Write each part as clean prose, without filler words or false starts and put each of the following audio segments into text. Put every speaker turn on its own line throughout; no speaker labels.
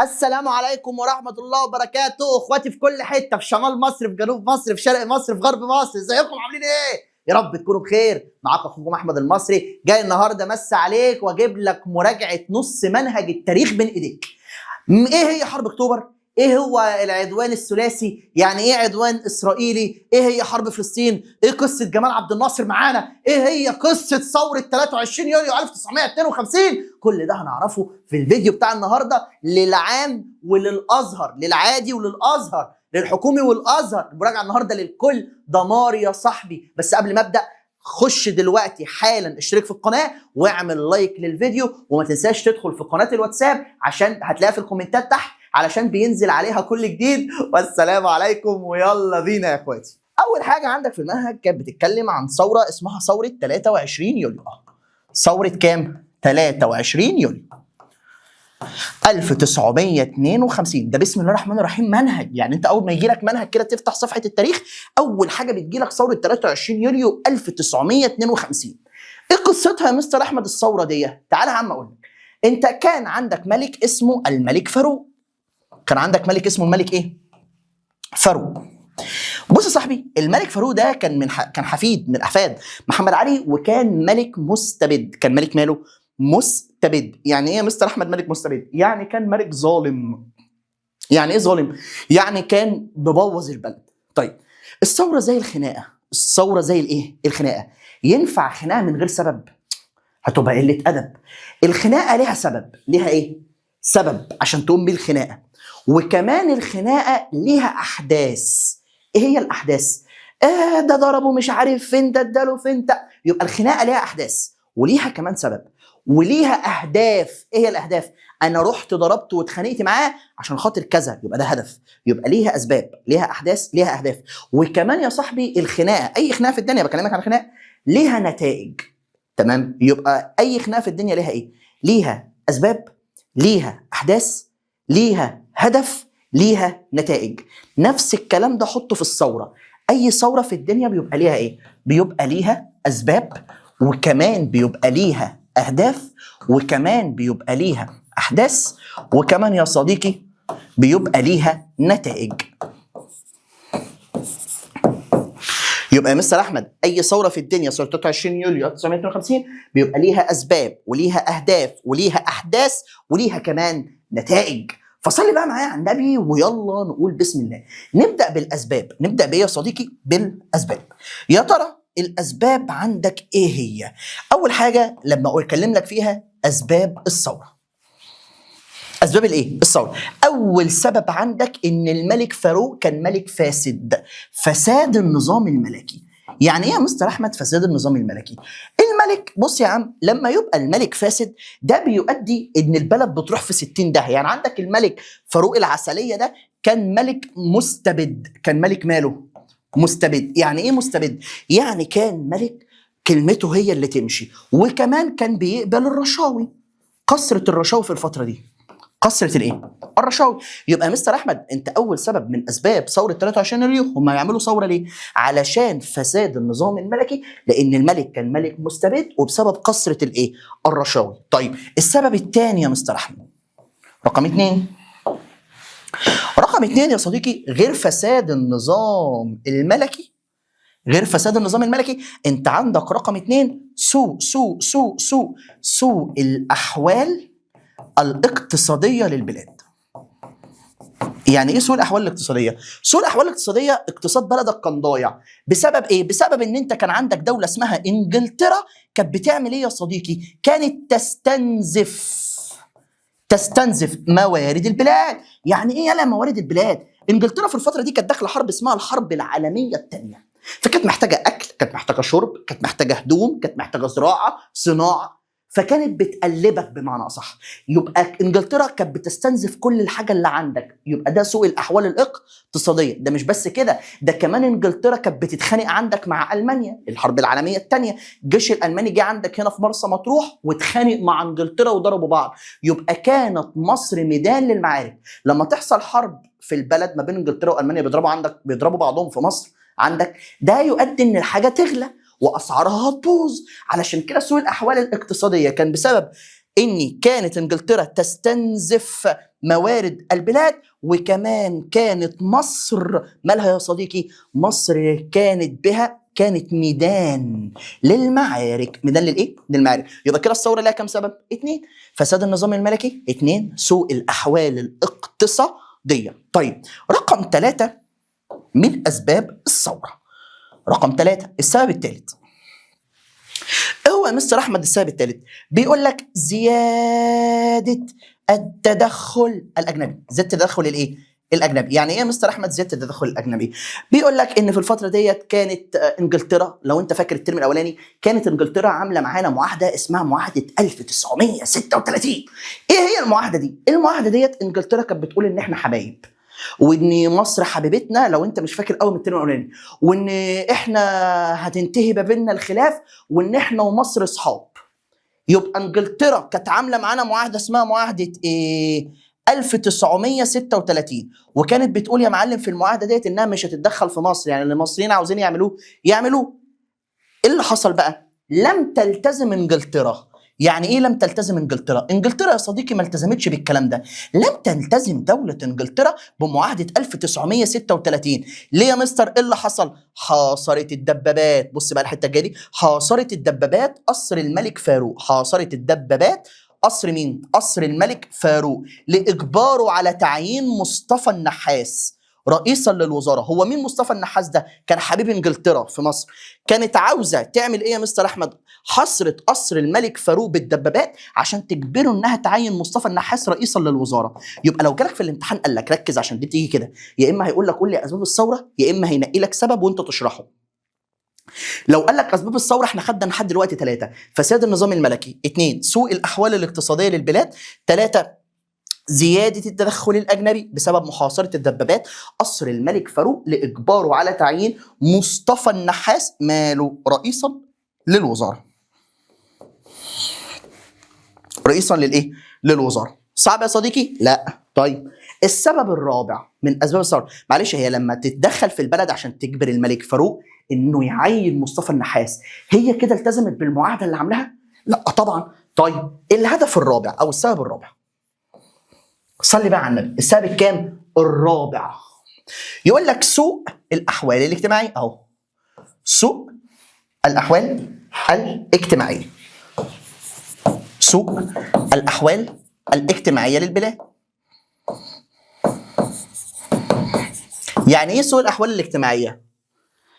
السلام عليكم ورحمة الله وبركاته، اخواتي في كل حتة، في شمال مصر، في جنوب مصر، في شرق مصر، في غرب مصر. ازيكم عاملين ايه؟ يا رب تكونوا بخير. معاكم اخوكم احمد المصري، جاي النهارده مس عليك واجيب لك مراجعة نص منهج التاريخ بين ايديك. ايه هي حرب اكتوبر؟ ايه هو العدوان الثلاثي؟ يعني ايه عدوان اسرائيلي؟ ايه هي حرب فلسطين؟ ايه قصه جمال عبد الناصر معانا؟ ايه هي قصه ثوره 23 يوليو 1952؟ كل ده هنعرفه في الفيديو بتاع النهارده، للعام وللازهر، للعادي وللازهر، للحكومي والازهر. المراجعه النهارده للكل. دمار يا صاحبي. بس قبل ما ابدا، خش دلوقتي حالا اشترك في القناه واعمل لايك للفيديو، وما تنساش تدخل في قناه الواتساب عشان هتلاقيها في الكومنتات تحت علشان بينزل عليها كل جديد. والسلام عليكم ويلا بينا يا اخواتي. اول حاجه عندك في المنهج كانت بتتكلم عن ثوره اسمها ثوره 23 يوليو. ثوره كام؟ 23 يوليو 1952. ده بسم الله الرحمن الرحيم منهج. يعني انت اول ما يجي لك منهج كده تفتح صفحه التاريخ، اول حاجه بتجي لك ثوره 23 يوليو 1952. ايه قصتها يا مستر احمد الثوره دي؟ تعالى يا عم اقول لك. انت كان عندك ملك اسمه الملك فاروق. كان عندك ملك اسمه الملك ايه؟ فاروق. بص يا صاحبي، الملك فاروق ده كان حفيد من احفاد محمد علي، وكان ملك مستبد. كان ملك ماله؟ مستبد. يعني ايه يا مستر احمد ملك مستبد؟ يعني كان ملك ظالم. يعني ايه ظالم؟ يعني كان ببوظ البلد. طيب، الثوره زي الخناقه. الثوره زي الايه؟ الخناقه. ينفع خناقه من غير سبب؟ هتبقى قله ادب. الخناقه ليها سبب. ليها ايه؟ سبب عشان تقوم بيه الخناقه. وكمان الخناقه ليها احداث. ايه هي الاحداث؟ ده ضربه مش عارف فين، ده اداله فين. يبقى الخناقه ليها احداث وليها كمان سبب وليها اهداف. ايه هي الاهداف؟ انا رحت ضربت واتخانقت معاه عشان خاطر كذا، يبقى ده هدف. يبقى ليها اسباب، ليها احداث، ليها اهداف. وكمان يا صاحبي الخناقه، اي خناقه في الدنيا، بكلمك عن خناقه، ليها نتائج. تمام؟ يبقى اي خناقه في الدنيا ليها ايه؟ ليها اسباب، ليها احداث، ليها هدف، ليها نتائج. نفس الكلام ده حطه في الثوره. اي ثوره في الدنيا بيبقى ليها ايه؟ بيبقى ليها اسباب، وكمان بيبقى ليها اهداف، وكمان بيبقى ليها احداث، وكمان يا صديقي بيبقى ليها نتائج. يبقى يا مستر احمد اي ثوره في الدنيا، ثوره 23 يوليو 1952، بيبقى ليها اسباب وليها اهداف وليها احداث وليها كمان نتائج. فصلي بقى معايا على النبي ويلا نقول بسم الله. نبدا بالاسباب. نبدا بايه يا صديقي؟ بالاسباب. يا ترى الاسباب عندك ايه هي؟ اول حاجه لما اكلم لك فيها اسباب الثوره. اسباب الايه؟ الثوره. اول سبب عندك ان الملك فاروق كان ملك فاسد. فساد النظام الملكي. يعني ايه يا مستر احمد فساد النظام الملكي؟ الملك، بص يا عم، لما يبقى الملك فاسد ده بيؤدي ان البلد بتروح في 60 داهيه. يعني عندك الملك فاروق العسليه ده كان ملك مستبد. كان ملك ماله؟ مستبد. يعني ايه مستبد؟ يعني كان ملك كلمته هي اللي تمشي، وكمان كان بيقبل الرشاوي. كثرة الرشاوي في الفترة دي. كثرة الايه؟ الرشاوي. يبقى مستر احمد انت اول سبب من اسباب ثوره 23 يوليو هم يعملوا ثوره ليه؟ علشان فساد النظام الملكي، لان الملك كان ملك مستبد وبسبب كثرة الايه؟ الرشاوي. طيب السبب الثاني يا مستر احمد، رقم 2. رقم 2 يا صديقي، غير فساد النظام الملكي، غير فساد النظام الملكي، انت عندك رقم 2 سوء الاحوال الاقتصاديه للبلاد. يعني ايه سوء الاحوال الاقتصاديه؟ سوء الاحوال الاقتصاديه، اقتصاد بلدك كان ضايع. بسبب ايه؟ بسبب ان انت كان عندك دوله اسمها انجلترا. كانت بتعمل ايه يا صديقي؟ كانت تستنزف موارد البلاد. يعني ايه يالا موارد البلاد؟ انجلترا في الفتره دي كانت داخله حرب اسمها الحرب العالميه الثانيه. فكانت محتاجه اكل، كانت محتاجه شرب، كانت محتاجه هدوم، كانت محتاجه زراعه، صناعه. فكانت بتقلبك بمعنى اصح. يبقى انجلترا كانت بتستنزف كل الحاجه اللي عندك. يبقى ده سوء الاحوال الاقتصاديه. ده مش بس كده، ده كمان انجلترا كانت بتتخانق عندك مع المانيا. الحرب العالميه الثانيه، الجيش الالماني جه عندك هنا في مرسى مطروح واتخانق مع انجلترا وضربوا بعض. يبقى كانت مصر ميدان للمعارك. لما تحصل حرب في البلد ما بين انجلترا والمانيا، بيضربوا بعضهم في مصر عندك، ده يؤدي ان الحاجه تغلى واسعارها هتبوظ. علشان كده سوء الاحوال الاقتصاديه كان بسبب ان كانت انجلترا تستنزف موارد البلاد. وكمان كانت مصر مالها يا صديقي؟ مصر كانت ميدان للمعارك. ميدان للايه؟ للمعارك. يبقى كده الثوره لها كام سبب؟ 2. فساد النظام الملكي. 2. سوء الاحوال الاقتصاديه. طيب رقم 3 من اسباب الثوره. رقم 3 السبب الثالث. هو يا مستر احمد السبب الثالث بيقول لك زياده التدخل الاجنبي. زياده التدخل الايه؟ الاجنبي. يعني ايه يا مستر احمد زياده التدخل الاجنبي؟ بيقول لك ان في الفتره ديت كانت انجلترا، لو انت فاكر الترم الاولاني، كانت انجلترا عامله معانا معاهده اسمها معاهده 1936. ايه هي المعاهده دي؟ المعاهده ديت انجلترا كانت بتقول ان احنا حبايب، وان مصر حبيبتنا لو انت مش فاكر قوي من الترم الاولاني، وان احنا هتنتهي ما بيننا الخلاف، وان احنا ومصر اصحاب. يبقى انجلترا كانت عامله معانا معاهده اسمها معاهده ايه؟ 1936. وكانت بتقول يا معلم في المعاهده ديت انها مش هتتدخل في مصر، يعني اللي المصريين عاوزين يعملوه. ايه اللي حصل بقى؟ لم تلتزم انجلترا. يعني ايه لم تلتزم انجلترا؟ انجلترا يا صديقي ما التزمتش بالكلام ده. لم تلتزم دولة انجلترا بمعاهدة 1936. ليه يا مستر؟ ايه اللي حصل؟ حاصرت الدبابات. بص بقى الحتة الجاية دي. حاصرت الدبابات قصر الملك فاروق. حاصرت الدبابات قصر مين؟ قصر الملك فاروق، لإجباره على تعيين مصطفى النحاس رئيسا للوزاره. هو مين مصطفى النحاس ده؟ كان حبيب انجلترا في مصر. كانت عاوزه تعمل ايه يا مستر احمد؟ حصرت قصر الملك فاروق بالدبابات عشان تجبره انها تعين مصطفى النحاس رئيسا للوزاره. يبقى لو جالك في الامتحان قال لك ركز عشان دي بتيجي كده، يا اما هيقول لك قول لي اسباب الثوره، يا اما هينقي لك سبب وانت تشرحه. لو قال لك اسباب الثوره احنا خدنا لحد دلوقتي 3: فساد النظام الملكي، 2 سوء الاحوال الاقتصاديه للبلاد، 3 زيادة التدخل الأجنبي بسبب محاصرة الدبابات قصر الملك فاروق لإجباره على تعيين مصطفى النحاس ماله رئيسا للوزارة. رئيسا للإيه؟ للوزارة. صعب يا صديقي؟ لا. طيب السبب الرابع من أسباب الثورة، معلش هي لما تتدخل في البلد عشان تجبر الملك فاروق إنه يعين مصطفى النحاس، هي كده التزمت بالمعاهدة اللي عاملاها؟ لا طبعا. طيب الهدف الرابع أو السبب الرابع، صلي بقى على النبي، السبب الكام؟ الرابع. يقول لك سوء الاحوال الاجتماعيه. اهو سوء الاحوال الاجتماعيه. سوء الاحوال الاجتماعيه للبلاد. يعني ايه سوء الاحوال الاجتماعيه؟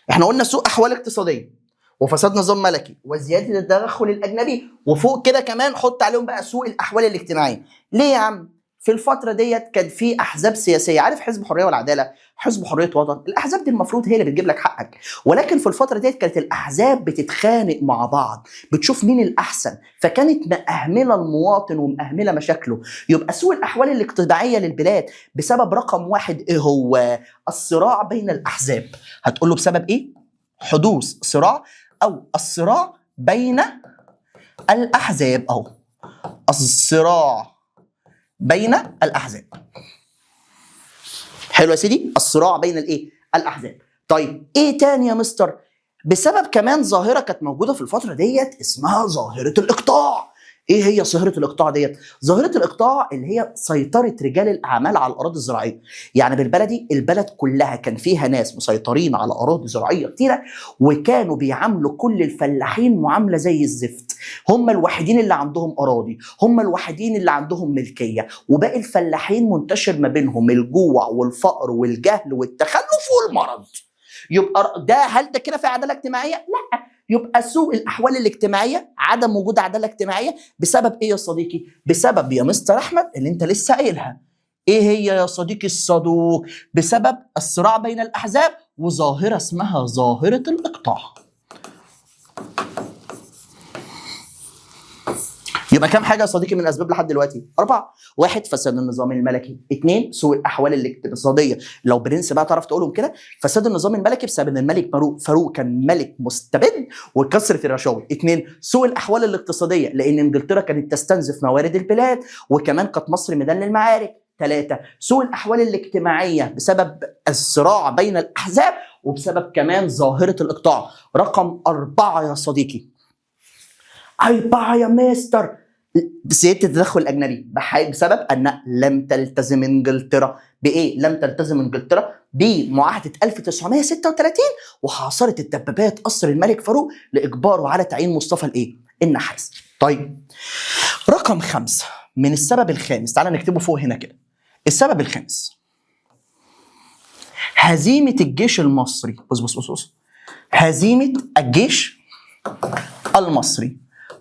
احنا قلنا سوء احوال اقتصاديه وفساد نظام ملكي وزياده التدخل الاجنبي، وفوق كده كمان حط عليهم بقى سوء الاحوال الاجتماعيه. ليه يا عم؟ في الفترة ديت كان في أحزاب سياسية، عارف حزب حرية والعدالة، حزب حرية وطن، الأحزاب دي المفروض هي اللي بتجيب لك حقك، ولكن في الفترة ديت كانت الأحزاب بتتخانق مع بعض، بتشوف مين الأحسن، فكانت مأهملة المواطن ومأهملة مشاكله. يبقى سوء الأحوال الاجتماعية للبلاد بسبب رقم 1 إيه هو؟ الصراع بين الأحزاب. هتقول له بسبب إيه؟ حدوث صراع أو الصراع بين الأحزاب. أهو الصراع بين الاحزاب. حلو يا سيدي، الصراع بين الايه؟ الاحزاب. طيب ايه تاني يا مستر؟ بسبب كمان ظاهره كانت موجوده في الفتره ديت اسمها ظاهره الاقطاع. ايه هي ظاهره الاقطاع ديت؟ ظاهره الاقطاع اللي هي سيطره رجال الاعمال على الاراضي الزراعيه. يعني بالبلدي البلد كلها كان فيها ناس مسيطرين على اراضي زراعيه كتيره، وكانوا بيعاملوا كل الفلاحين معامله زي الزفت. هم الوحيدين اللي عندهم اراضي، هم الوحيدين اللي عندهم ملكيه، وباقي الفلاحين منتشر ما بينهم الجوع والفقر والجهل والتخلف والمرض. يبقى ده هل ده كده في عداله اجتماعيه؟ لا. يبقى سوء الاحوال الاجتماعيه، عدم وجود عداله اجتماعيه بسبب ايه يا صديقي؟ بسبب يا مستر احمد اللي انت لسه قايلها. ايه هي يا صديقي الصدوق؟ بسبب الصراع بين الاحزاب وظاهره اسمها ظاهره الاقطاع. يبقى كام حاجه يا صديقي من الاسباب لحد دلوقتي؟ 4. 1 فساد النظام الملكي، 2 سوء الاحوال الاقتصاديه، لو برنس بقى تعرف تقولهم كده. فساد النظام الملكي بسبب ان الملك فاروق كان ملك مستبد وكثره الرشاوي. 2 سوء الاحوال الاقتصاديه لان انجلترا كانت تستنزف موارد البلاد، وكمان كانت مصر ميدان للمعارك. 3 سوء الاحوال الاجتماعيه بسبب الصراع بين الاحزاب، وبسبب كمان ظاهره الاقطاع. رقم 4 يا صديقي، 4 يا مستر، زياده التدخل الاجنبي بسبب ان لم تلتزم انجلترا بايه؟ لم تلتزم انجلترا بمعاهده 1936 وحاصرت الدبابات قصر الملك فاروق لاجباره على تعيين مصطفى الايه؟ النحاس. طيب رقم 5 من السبب الخامس، تعال نكتبه فوق هنا كده. السبب الخامس هزيمه الجيش المصري. بص هزيمه الجيش المصري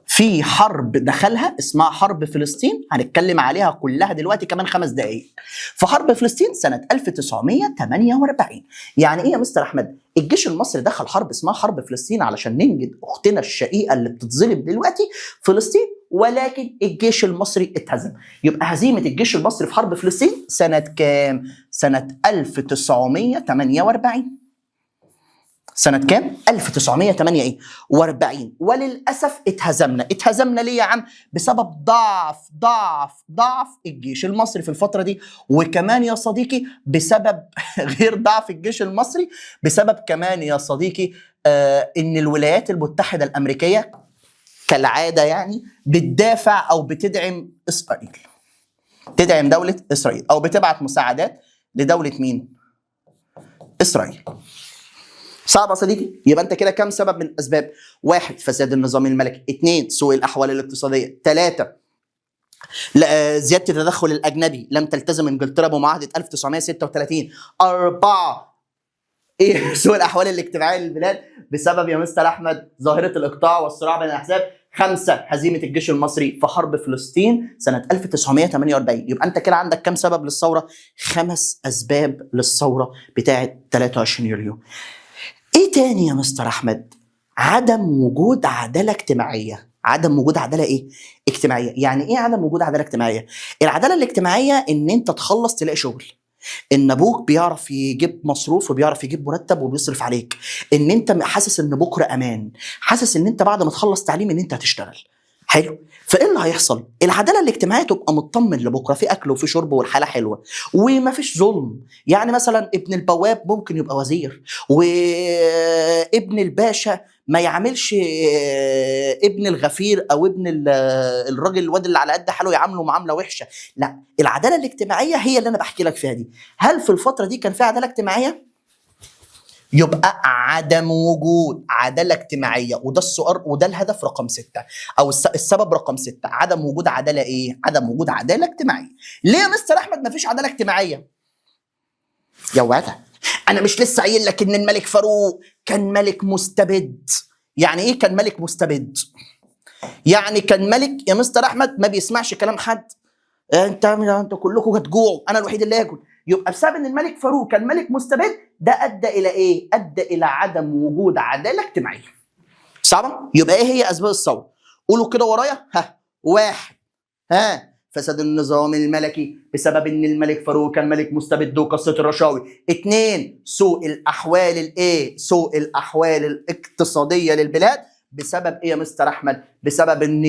في حرب دخلها اسمها حرب فلسطين، هنتكلم عليها كلها دلوقتي كمان 5 دقائق. في حرب فلسطين سنة 1948. يعني ايه يا مستر احمد؟ الجيش المصري دخل حرب اسمها حرب فلسطين علشان ننجد اختنا الشقيقة اللي بتتظلم دلوقتي فلسطين، ولكن الجيش المصري اتهزم. يبقى هزيمة الجيش المصري في حرب فلسطين سنة كام؟ سنة 1948. سنة كام؟ 1948. وللأسف اتهزمنا ليه يا عم؟ بسبب ضعف الجيش المصري في الفترة دي. وكمان يا صديقي بسبب غير ضعف الجيش المصري، بسبب كمان يا صديقي ان الولايات المتحدة الأمريكية كالعادة يعني بتدافع أو بتدعم إسرائيل. تدعم دولة إسرائيل أو بتبعت مساعدات لدولة مين؟ إسرائيل. صعب يا صديقي؟ يبقى انت كده كام سبب من الاسباب؟ 1 فساد النظام الملكي، 2 سوء الاحوال الاقتصاديه، 3 زياده التدخل الاجنبي، لم تلتزم انجلترا بمعاهده 1936، 4 سوء الاحوال الاجتماعيه للبلاد بسبب يا مستر احمد ظاهره الاقطاع والصراع بين الاحزاب، 5 هزيمه الجيش المصري في حرب فلسطين سنه 1948. يبقى انت كده عندك كام سبب للثوره؟ 5 اسباب للثوره بتاعه 23 يوليو. ايه تاني يا مستر احمد؟ عدم وجود عداله اجتماعيه. عدم وجود عداله ايه؟ اجتماعيه. يعني ايه عدم وجود عداله اجتماعيه؟ العداله الاجتماعيه ان انت تخلص تلاقي شغل، ان ابوك بيعرف يجيب مصروف وبيعرف يجيب مرتب وبيصرف عليك، ان انت حاسس ان بكره امان، حاسس ان انت بعد ما تخلص تعليم ان انت هتشتغل. حلو. فايه اللي هيحصل؟ العداله الاجتماعيه تبقى مطمن لبكره، في اكل وفي شرب والحاله حلوه ومفيش ظلم. يعني مثلا ابن البواب ممكن يبقى وزير، وابن الباشا ما يعملش ابن الغفير او ابن الراجل الواد اللي على قد حاله يعامله معامله وحشه. لا، العداله الاجتماعيه هي اللي انا بحكي لك فيها دي. هل في الفتره دي كان في عداله اجتماعيه؟ يبقى عدم وجود عداله اجتماعيه، وده السؤال وده الهدف رقم 6 او السبب رقم 6. عدم وجود عداله ايه؟ عدم وجود عداله اجتماعيه. ليه يا مستر احمد ما فيش عداله اجتماعيه؟ يا واد انا مش لسه قايل لك ان الملك فاروق كان ملك مستبد؟ يعني ايه كان ملك مستبد؟ يعني كان ملك يا مستر احمد ما بيسمعش كلام حد. انت كلكم هتجوعوا، انا الوحيد اللي هاكل. يبقى بسبب ان الملك فاروق كان ملك مستبد، ده ادى الى ايه؟ ادى الى عدم وجود عداله اجتماعيه. صعبه؟ يبقى ايه هي اسباب الثوره؟ قولوا كده ورايا. 1 فساد النظام الملكي بسبب ان الملك فاروق كان ملك مستبد وقصه الرشاوي. 2 سوء الاحوال الايه؟ سوء الاحوال الاقتصاديه للبلاد بسبب ايه يا مستر احمد؟ بسبب ان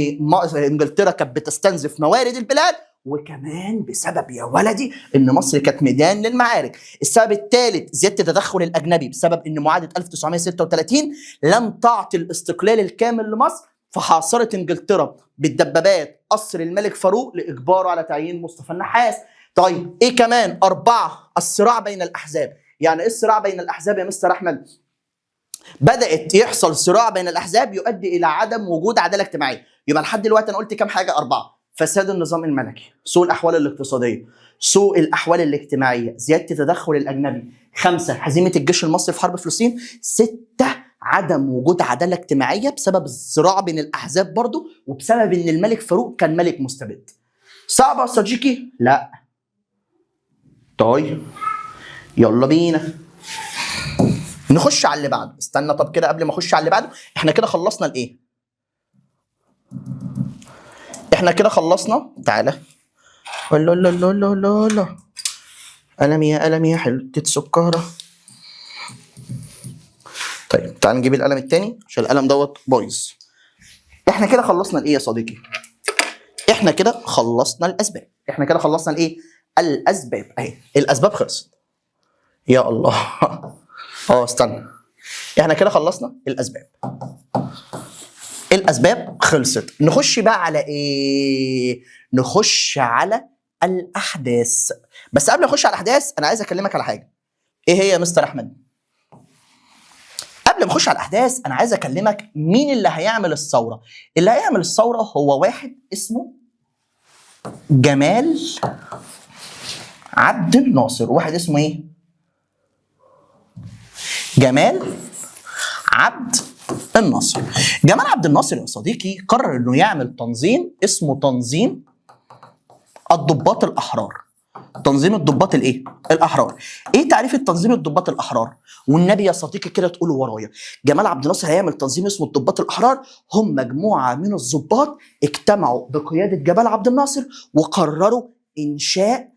انجلترا كانت بتستنزف موارد البلاد، وكمان بسبب يا ولدي ان مصر كانت ميدان للمعارك. السبب الثالث زياده التدخل الاجنبي بسبب ان معاهده 1936 لم تعطي الاستقلال الكامل لمصر، فحاصرت انجلترا بالدبابات قصر الملك فاروق لاجباره على تعيين مصطفى النحاس. طيب ايه كمان؟ 4 الصراع بين الاحزاب. يعني ايه الصراع بين الاحزاب يا مستر احمد؟ بدات يحصل صراع بين الاحزاب يؤدي الى عدم وجود عداله اجتماعيه. يبقى لحد دلوقتي انا قلت كام حاجه؟ 4. فساد النظام الملكي، سوء الاحوال الاقتصاديه، سوء الاحوال الاجتماعيه، زياده التدخل الاجنبي، 5 هزيمه الجيش المصري في حرب فلسطين، 6 عدم وجود عداله اجتماعيه بسبب الصراع بين الاحزاب برضو، وبسبب ان الملك فاروق كان ملك مستبد. صعبه يا صديقي؟ لا. طيب يلا بينا نخش على اللي بعده. استنى طب كده قبل ما اخش على اللي بعده، احنا كده خلصنا الايه؟ احنا كده خلصنا. تعالى. لا لا لا لا لا لا، قلمي يا حلوة سكارة. طيب تعال نجيب القلم التاني عشان القلم دوت بايظ. احنا كده خلصنا الايه يا صديقي؟ احنا كده خلصنا الاسباب. احنا كده خلصنا الايه؟ الاسباب. اهي الاسباب خلصت. يا الله. استنى. احنا كده خلصنا الاسباب. الاسباب خلصت. نخش بقى على ايه؟ نخش على الاحداث. بس قبل ما اخش على الاحداث انا عايز اكلمك على حاجه. ايه هي يا مستر احمد؟ قبل ما اخش على الاحداث انا عايز اكلمك مين اللي هيعمل الثوره. اللي هيعمل الثوره هو واحد اسمه جمال عبد الناصر. واحد اسمه ايه؟ جمال عبد الناصر. جمال عبد الناصر يا صديقي قرر انه يعمل تنظيم اسمه تنظيم الضباط الاحرار. تنظيم الضباط الايه؟ الاحرار. ايه تعريف التنظيم الضباط الاحرار؟ والنبي يا صديقي كده تقولوا ورايا. جمال عبد الناصر هيعمل تنظيم اسمه الضباط الاحرار. هم مجموعه من الضباط اجتمعوا بقياده جمال عبد الناصر وقرروا انشاء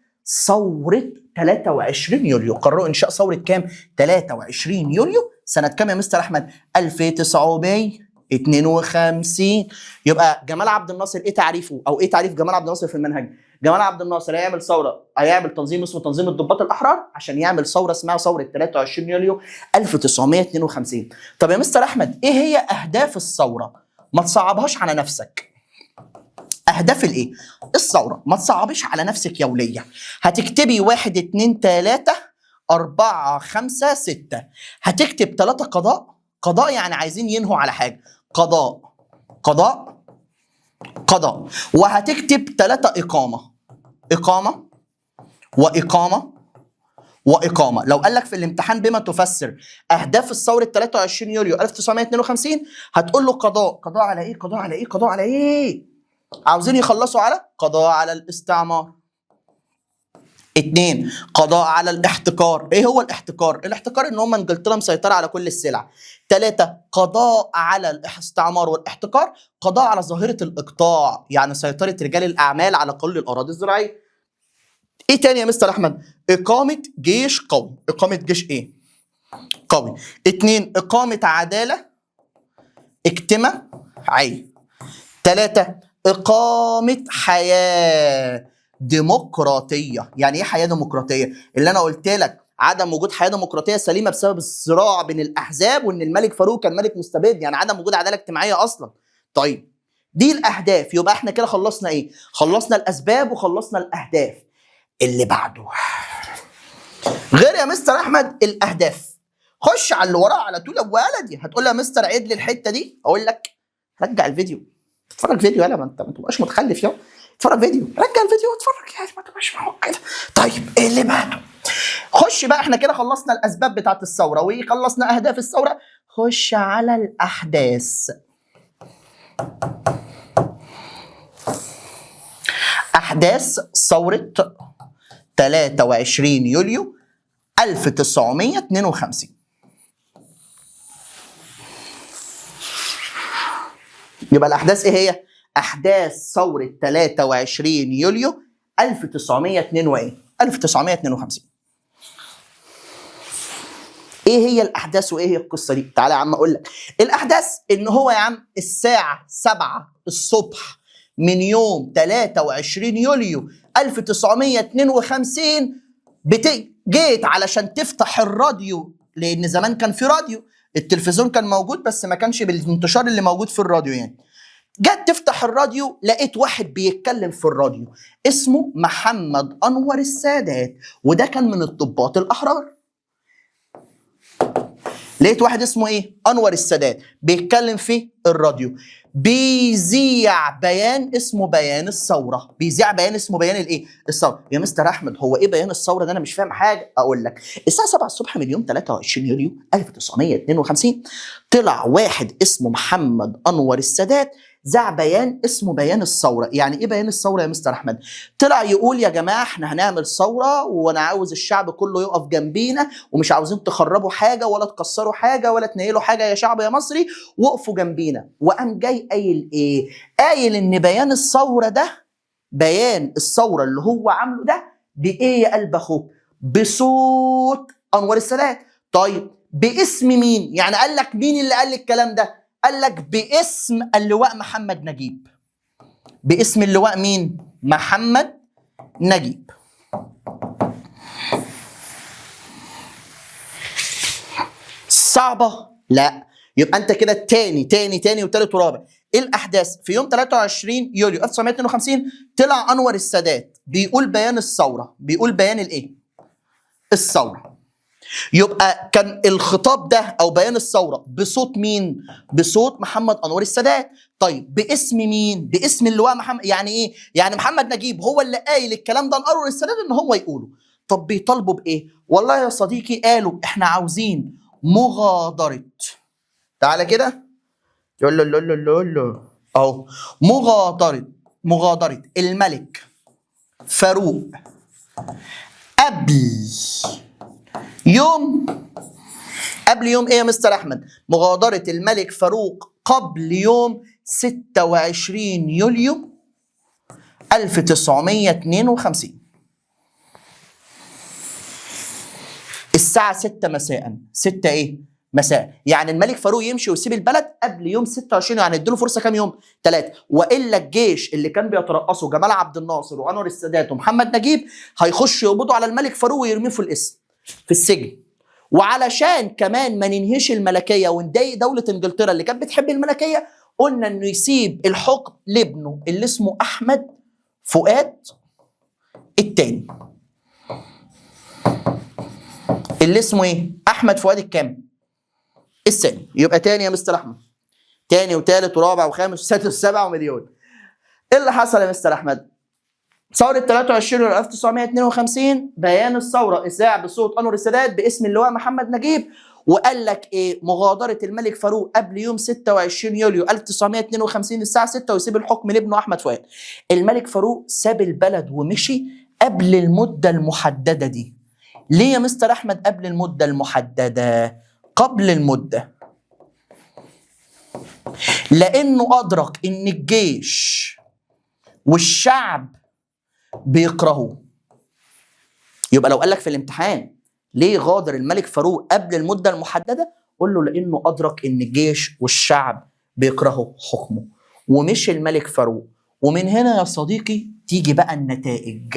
ثوره 23 يوليو. قرروا انشاء ثوره كام؟ 23 يوليو سنه كام يا مستر احمد؟ 1952. يبقى جمال عبد الناصر ايه تعريفه او ايه تعريف جمال عبد الناصر في المنهج؟ جمال عبد الناصر هيعمل ثوره، هيعمل تنظيم اسمه تنظيم الضباط الاحرار عشان يعمل ثوره اسمها ثوره 23 يوليو 1952. طب يا مستر احمد ايه هي اهداف الثوره؟ ما تصعبهاش على نفسك. اهداف الايه؟ الثوره. ما تصعبش على نفسك يا وليه. هتكتبي 1 2 3 4 5 6. هتكتب 3 قضاء. قضاء يعني عايزين ينهوا على حاجه. قضاء قضاء قضاء. وهتكتب 3 اقامه. اقامه واقامه واقامه. لو قال لك في الامتحان بما تفسر اهداف الثوره 23 يوليو 1952 هتقول له قضاء. قضاء على ايه؟ قضاء على ايه؟ قضاء على ايه؟ عاوزين يخلصوا على قضاء على الاستعمار. 2 قضاء على الاحتكار. ايه هو الاحتكار؟ الاحتكار ان هم انجلترا مسيطره على كل السلع. 3 قضاء على الاستعمار والاحتكار. قضاء على ظاهره الاقطاع يعني سيطره رجال الاعمال على كل الاراضي الزراعيه. ايه تاني يا مستر احمد؟ اقامه جيش قوي. اقامه جيش ايه؟ قوي. 2 اقامه عداله اجتماعيه. 3 اقامه حياه ديمقراطيه. يعني ايه حياه ديمقراطيه؟ اللي انا قلت لك عدم وجود حياه ديمقراطيه سليمه بسبب الصراع بين الاحزاب وان الملك فاروق كان ملك مستبد، يعني عدم وجود عداله اجتماعيه اصلا. طيب دي الاهداف. يبقى احنا كده خلصنا ايه؟ خلصنا الاسباب وخلصنا الاهداف. اللي بعده غير يا مستر احمد الاهداف. خش على اللي وراه على طول يا ابو ولدي. هتقول له يا مستر عيد لي الحته دي. اقول لك رجع الفيديو اتفرج فيديو. يلا ما تبقاش متخلف يلا. اتفرج فيديو، رجع الفيديو واتفرج يعني ما تبقاش معاك كده. طيب ايه اللي بعده؟ خش بقى. احنا كده خلصنا الاسباب بتاعت الثوره وخلصنا اهداف الثوره. خش على الاحداث. احداث ثوره 23 يوليو 1952. يبقى الاحداث ايه هي؟ احداث ثوره 23 يوليو 1952. ايه هي الاحداث وايه هي القصه دي؟ تعالى يا عم اقول لك. الاحداث ان هو يا عم الساعه 7 الصبح من يوم 23 يوليو 1952 جيت علشان تفتح الراديو، لان زمان كان في راديو. التلفزيون كان موجود بس ما كانش بالانتشار اللي موجود في الراديو يعني. جت تفتح الراديو لقيت واحد بيتكلم في الراديو اسمه محمد انور السادات، وده كان من الضباط الاحرار. لقيت واحد اسمه ايه؟ انور السادات بيتكلم في الراديو، بيذيع بيان اسمه بيان الثوره. بيذيع بيان اسمه بيان الايه؟ الثوره. يا مستر احمد هو ايه بيان الثوره ده؟ انا مش فاهم حاجه. اقول لك. الساعه 7 الصبح من يوم 23 يوليو 1952 طلع واحد اسمه محمد انور السادات ذاع بيان اسمه بيان الثوره. يعني ايه بيان الثوره يا مستر احمد؟ طلع يقول يا جماعه احنا هنعمل ثوره وانا عاوز الشعب كله يقف جنبينا ومش عاوزين تخربوا حاجه ولا تكسروا حاجه ولا تنيلوا حاجه يا شعب يا مصري، وقفوا جنبينا. وقام جاي قايل ايه؟ قايل ان بيان الثوره ده، بيان الثوره اللي هو عامله ده بايه يا قلب اخوك؟ بصوت انور السادات. طيب باسم مين؟ يعني قال لك مين اللي قال الكلام ده؟ قال لك باسم اللواء محمد نجيب. باسم اللواء مين؟ محمد نجيب. صعبة؟ لا. يبقى انت كده تاني وتالت ورابع ايه الاحداث في يوم 23 يوليو 1952؟ طلع انور السادات بيقول بيان الثوره، بيقول بيان الايه؟ الثوره. يبقى كان الخطاب ده او بيان الثوره بصوت مين؟ بصوت محمد انور السادات. طيب باسم مين؟ باسم اللواء محمد. يعني ايه؟ يعني محمد نجيب هو اللي قايل الكلام ده لانور السادات ان هو يقوله. طب بيطالبوا بايه؟ والله يا صديقي قالوا احنا عاوزين مغادره. تعالى كده. يقول له اهو مغادره الملك فاروق قبل يوم ايه يا مستر احمد؟ مغادرة الملك فاروق قبل يوم 26 يوليو 1952 الساعة 6 مساء. 6 ايه؟ مساء. يعني الملك فاروق يمشي ويسيب البلد قبل يوم 26، يعني اديله فرصة كام يوم؟ 3. والا الجيش اللي كان بيترأسه جمال عبد الناصر وانور السادات ومحمد نجيب هيخش يقبضوا على الملك فاروق ويرميه في الاسم في السجن. وعلشان كمان ما ننهيش الملكيه ونضايق دوله انجلترا اللي كانت بتحب الملكيه، قلنا انه يسيب الحكم لابنه اللي اسمه احمد فؤاد الثاني. اللي اسمه ايه؟ احمد فؤاد الكام؟ الثاني. يبقى تاني يا مستر احمد، تاني وتالت ورابع وخامس وسادس وسابع ومليون. ايه اللي حصل يا مستر احمد؟ ثورة 23 يوليو 1952 بيان الثورة إذاع بصوت أنور السادات باسم اللواء محمد نجيب، وقال لك إيه؟ مغادرة الملك فاروق قبل يوم 26 يوليو 1952 الساعة 6 ويسيب الحكم لابنه أحمد فؤاد. الملك فاروق ساب البلد ومشي قبل المدة المحددة دي. ليه يا مستر أحمد قبل المدة المحددة؟ قبل المدة لأنه أدرك إن الجيش والشعب بيكرهوه. يبقى لو قال لك في الامتحان ليه غادر الملك فاروق قبل المده المحدده؟ قول له لانه ادرك ان الجيش والشعب بيكرهوا حكمه ومش الملك فاروق. ومن هنا يا صديقي تيجي بقى النتائج.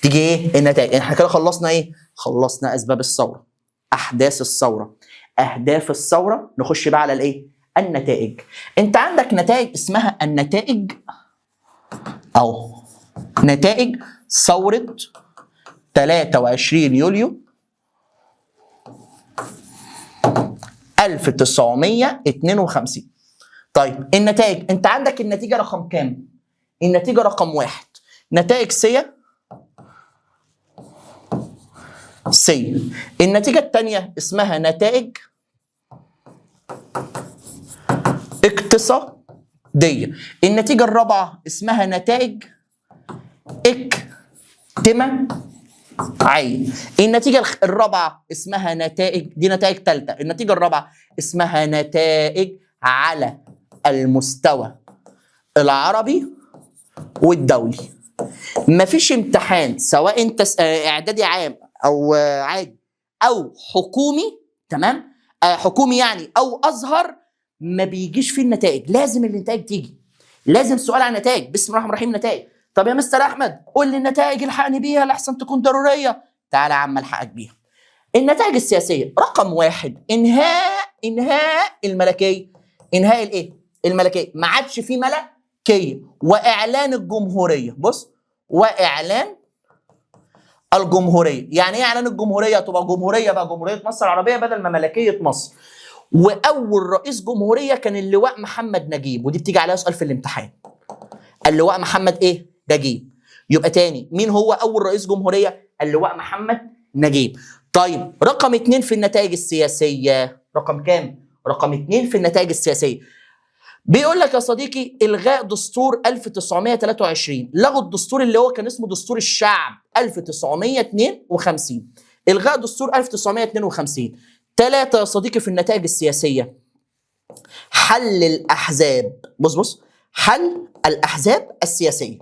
تيجي ايه النتائج؟ احنا كده خلصنا ايه؟ خلصنا اسباب الثوره، احداث الثوره، اهداف الثوره. نخش بقى على الايه؟ النتائج. انت عندك نتائج اسمها النتائج او نتائج ثورة 23 يوليو 1952. طيب النتائج، انت عندك النتيجة رقم كام؟ النتيجة رقم 1 نتائج سيا. النتيجة الثانية اسمها نتائج اقتصادية. النتيجة الرابعة اسمها نتائج اجتماعية. النتيجة الرابعة اسمها نتائج، دي نتائج ثالثة، النتيجة الرابعة اسمها نتائج على المستوى العربي والدولي. مفيش امتحان سواء انت اعدادي عام او عادي او حكومي، تمام؟ حكومي يعني او ازهر، ما بيجيش فيه النتائج. لازم النتائج تيجي، لازم سؤال عن النتائج. بسم الله الرحمن الرحيم. نتائج. طب يا مستر احمد قول لي النتائج الحقني بيها لحسن تكون ضروريه. تعالى يا عم الحقك بيها. النتائج السياسيه رقم 1 انهاء الملكيه. انهاء الايه؟ الملكيه. ما عادش في ملكيه واعلان الجمهوريه. بص، واعلان الجمهوريه. يعني ايه اعلان الجمهوريه؟ تبقى جمهوريه بقى، جمهوريه مصر العربيه بدل ما ملكيه مصر. واول رئيس جمهوريه كان اللواء محمد نجيب، ودي بتيجي عليها سؤال في الامتحان. اللواء محمد ايه؟ نجيب. يبقى تاني، مين هو اول رئيس جمهوريه؟ اللواء محمد نجيب. طيب رقم 2 في النتائج السياسيه، رقم كام؟ رقم 2 في النتائج السياسيه. بيقول لك يا صديقي الغاء دستور 1923. لغوا الدستور اللي هو كان اسمه دستور الشعب 1952. الغاء دستور 1952. 3 يا صديقي في النتائج السياسيه حل الاحزاب. بص حل الاحزاب السياسيه.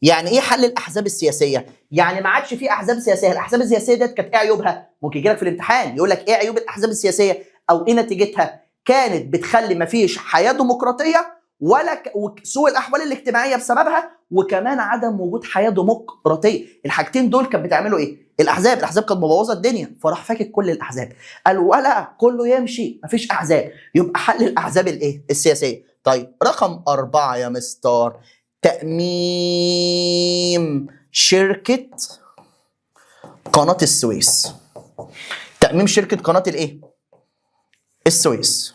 يعني ايه حل الاحزاب السياسيه؟ يعني ما عادش في احزاب سياسيه. الاحزاب السياسيه ديت كانت ايه عيوبها؟ ممكن يجي لك في الامتحان يقول لك ايه عيوب الاحزاب السياسيه او ايه نتيجتها؟ كانت بتخلي ما فيش حياه ديمقراطيه ولا سوء الاحوال الاجتماعيه بسببها، وكمان عدم وجود حياه ديمقراطيه. الحاجتين دول كانت بتعملوا ايه؟ الاحزاب كانت مبوظه الدنيا، فراح فاكك كل الاحزاب. قال ولا كله يمشي مفيش احزاب، يبقى حل الاحزاب الايه؟ السياسيه. طيب رقم 4 يا مستر، تأميم شركة قناة السويس. تأميم شركة قناة الايه؟ السويس.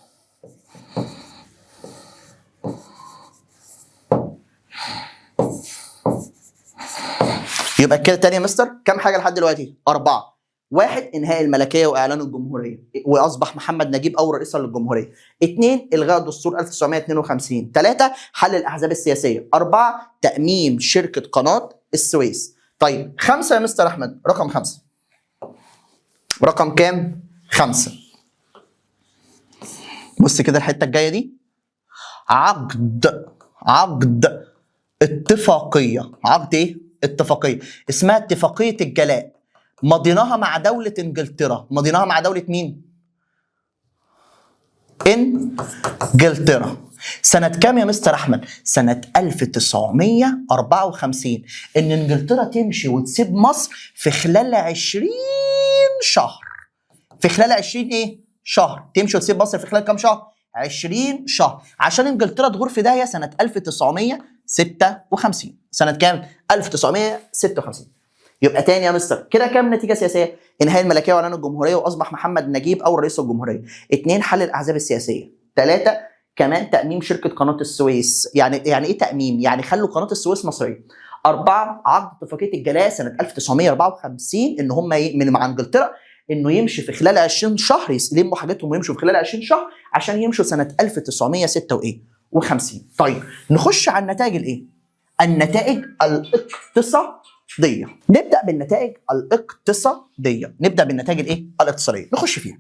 يبقى كده تاني يا مستر كم حاجة لحد دلوقتي؟ 4. 1 إنهاء الملكية وإعلان الجمهورية وأصبح محمد نجيب أول رئيسا للجمهورية. 2 إلغاء الدستور 1952. 3 حل الأحزاب السياسية. 4 تأميم شركة قناة السويس. طيب 5 يا مستر أحمد، رقم 5. رقم كام؟ 5. بص كده الحتة الجاية دي، عقد اتفاقية. عقد إيه؟ اتفاقية اسمها اتفاقية الجلاء، مضيناها مع دولة انجلترا. مضيناها مع دولة مين؟ انجلترا. سنة كام يا مستر أحمد؟ سنة 1954. إن انجلترا تمشي وتسيب مصر في خلال 20 شهر. في خلال 20 إيه؟ شهر. تمشي وتسيب مصر في خلال كام شهر؟ 20 شهر. عشان انجلترا تغور في داهية سنة 1956. سنة كام؟ 1956. يبقى تاني يا مستر كده كام نتيجه سياسيه؟ انهاء الملكيه واعلان الجمهوريه واصبح محمد نجيب اول رئيس الجمهوريه. 2 حل الاحزاب السياسيه. 3 كمان تاميم شركه قناه السويس. يعني ايه تاميم؟ يعني خلوا قناه السويس مصريه. 4 عقد اتفاقيه الجلاء سنه 1954 ان هم من مع انجلترا انه يمشي في خلال 20 شهر، يلموا حاجتهم ويمشوا في خلال 20 شهر عشان يمشوا سنه 1956. طيب نخش على النتائج الايه؟ النتائج الاقتصادية. نبدأ بالنتائج الاقتصادية. نبدأ بالنتائج الايه؟ الاقتصادية. نخش فيها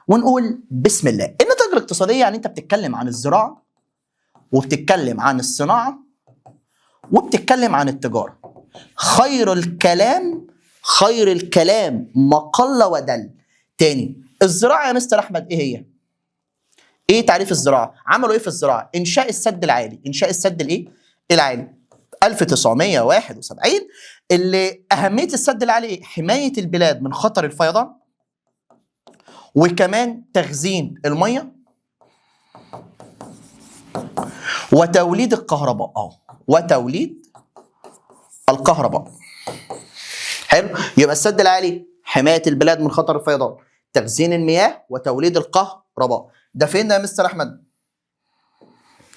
ونقول بسم الله. النتائج الاقتصادية يعني انت بتتكلم عن الزراعة وبتتكلم عن الصناعة وبتتكلم عن التجارة. خير الكلام ما قل ودل. تاني، الزراعة يا مستر أحمد ايه هي؟ ايه تعريف الزراعة؟ عملوا ايه في الزراعة؟ انشاء السد العالي. انشاء السد الايه؟ العالي 1971. اللي أهمية السد العالي حماية البلاد من خطر الفيضان، وكمان تخزين المية وتوليد الكهرباء. وتوليد الكهرباء. حلو؟ يبقى السد العالي حماية البلاد من خطر الفيضان، تخزين المياه وتوليد الكهرباء. ده فين ده يا مستر أحمد؟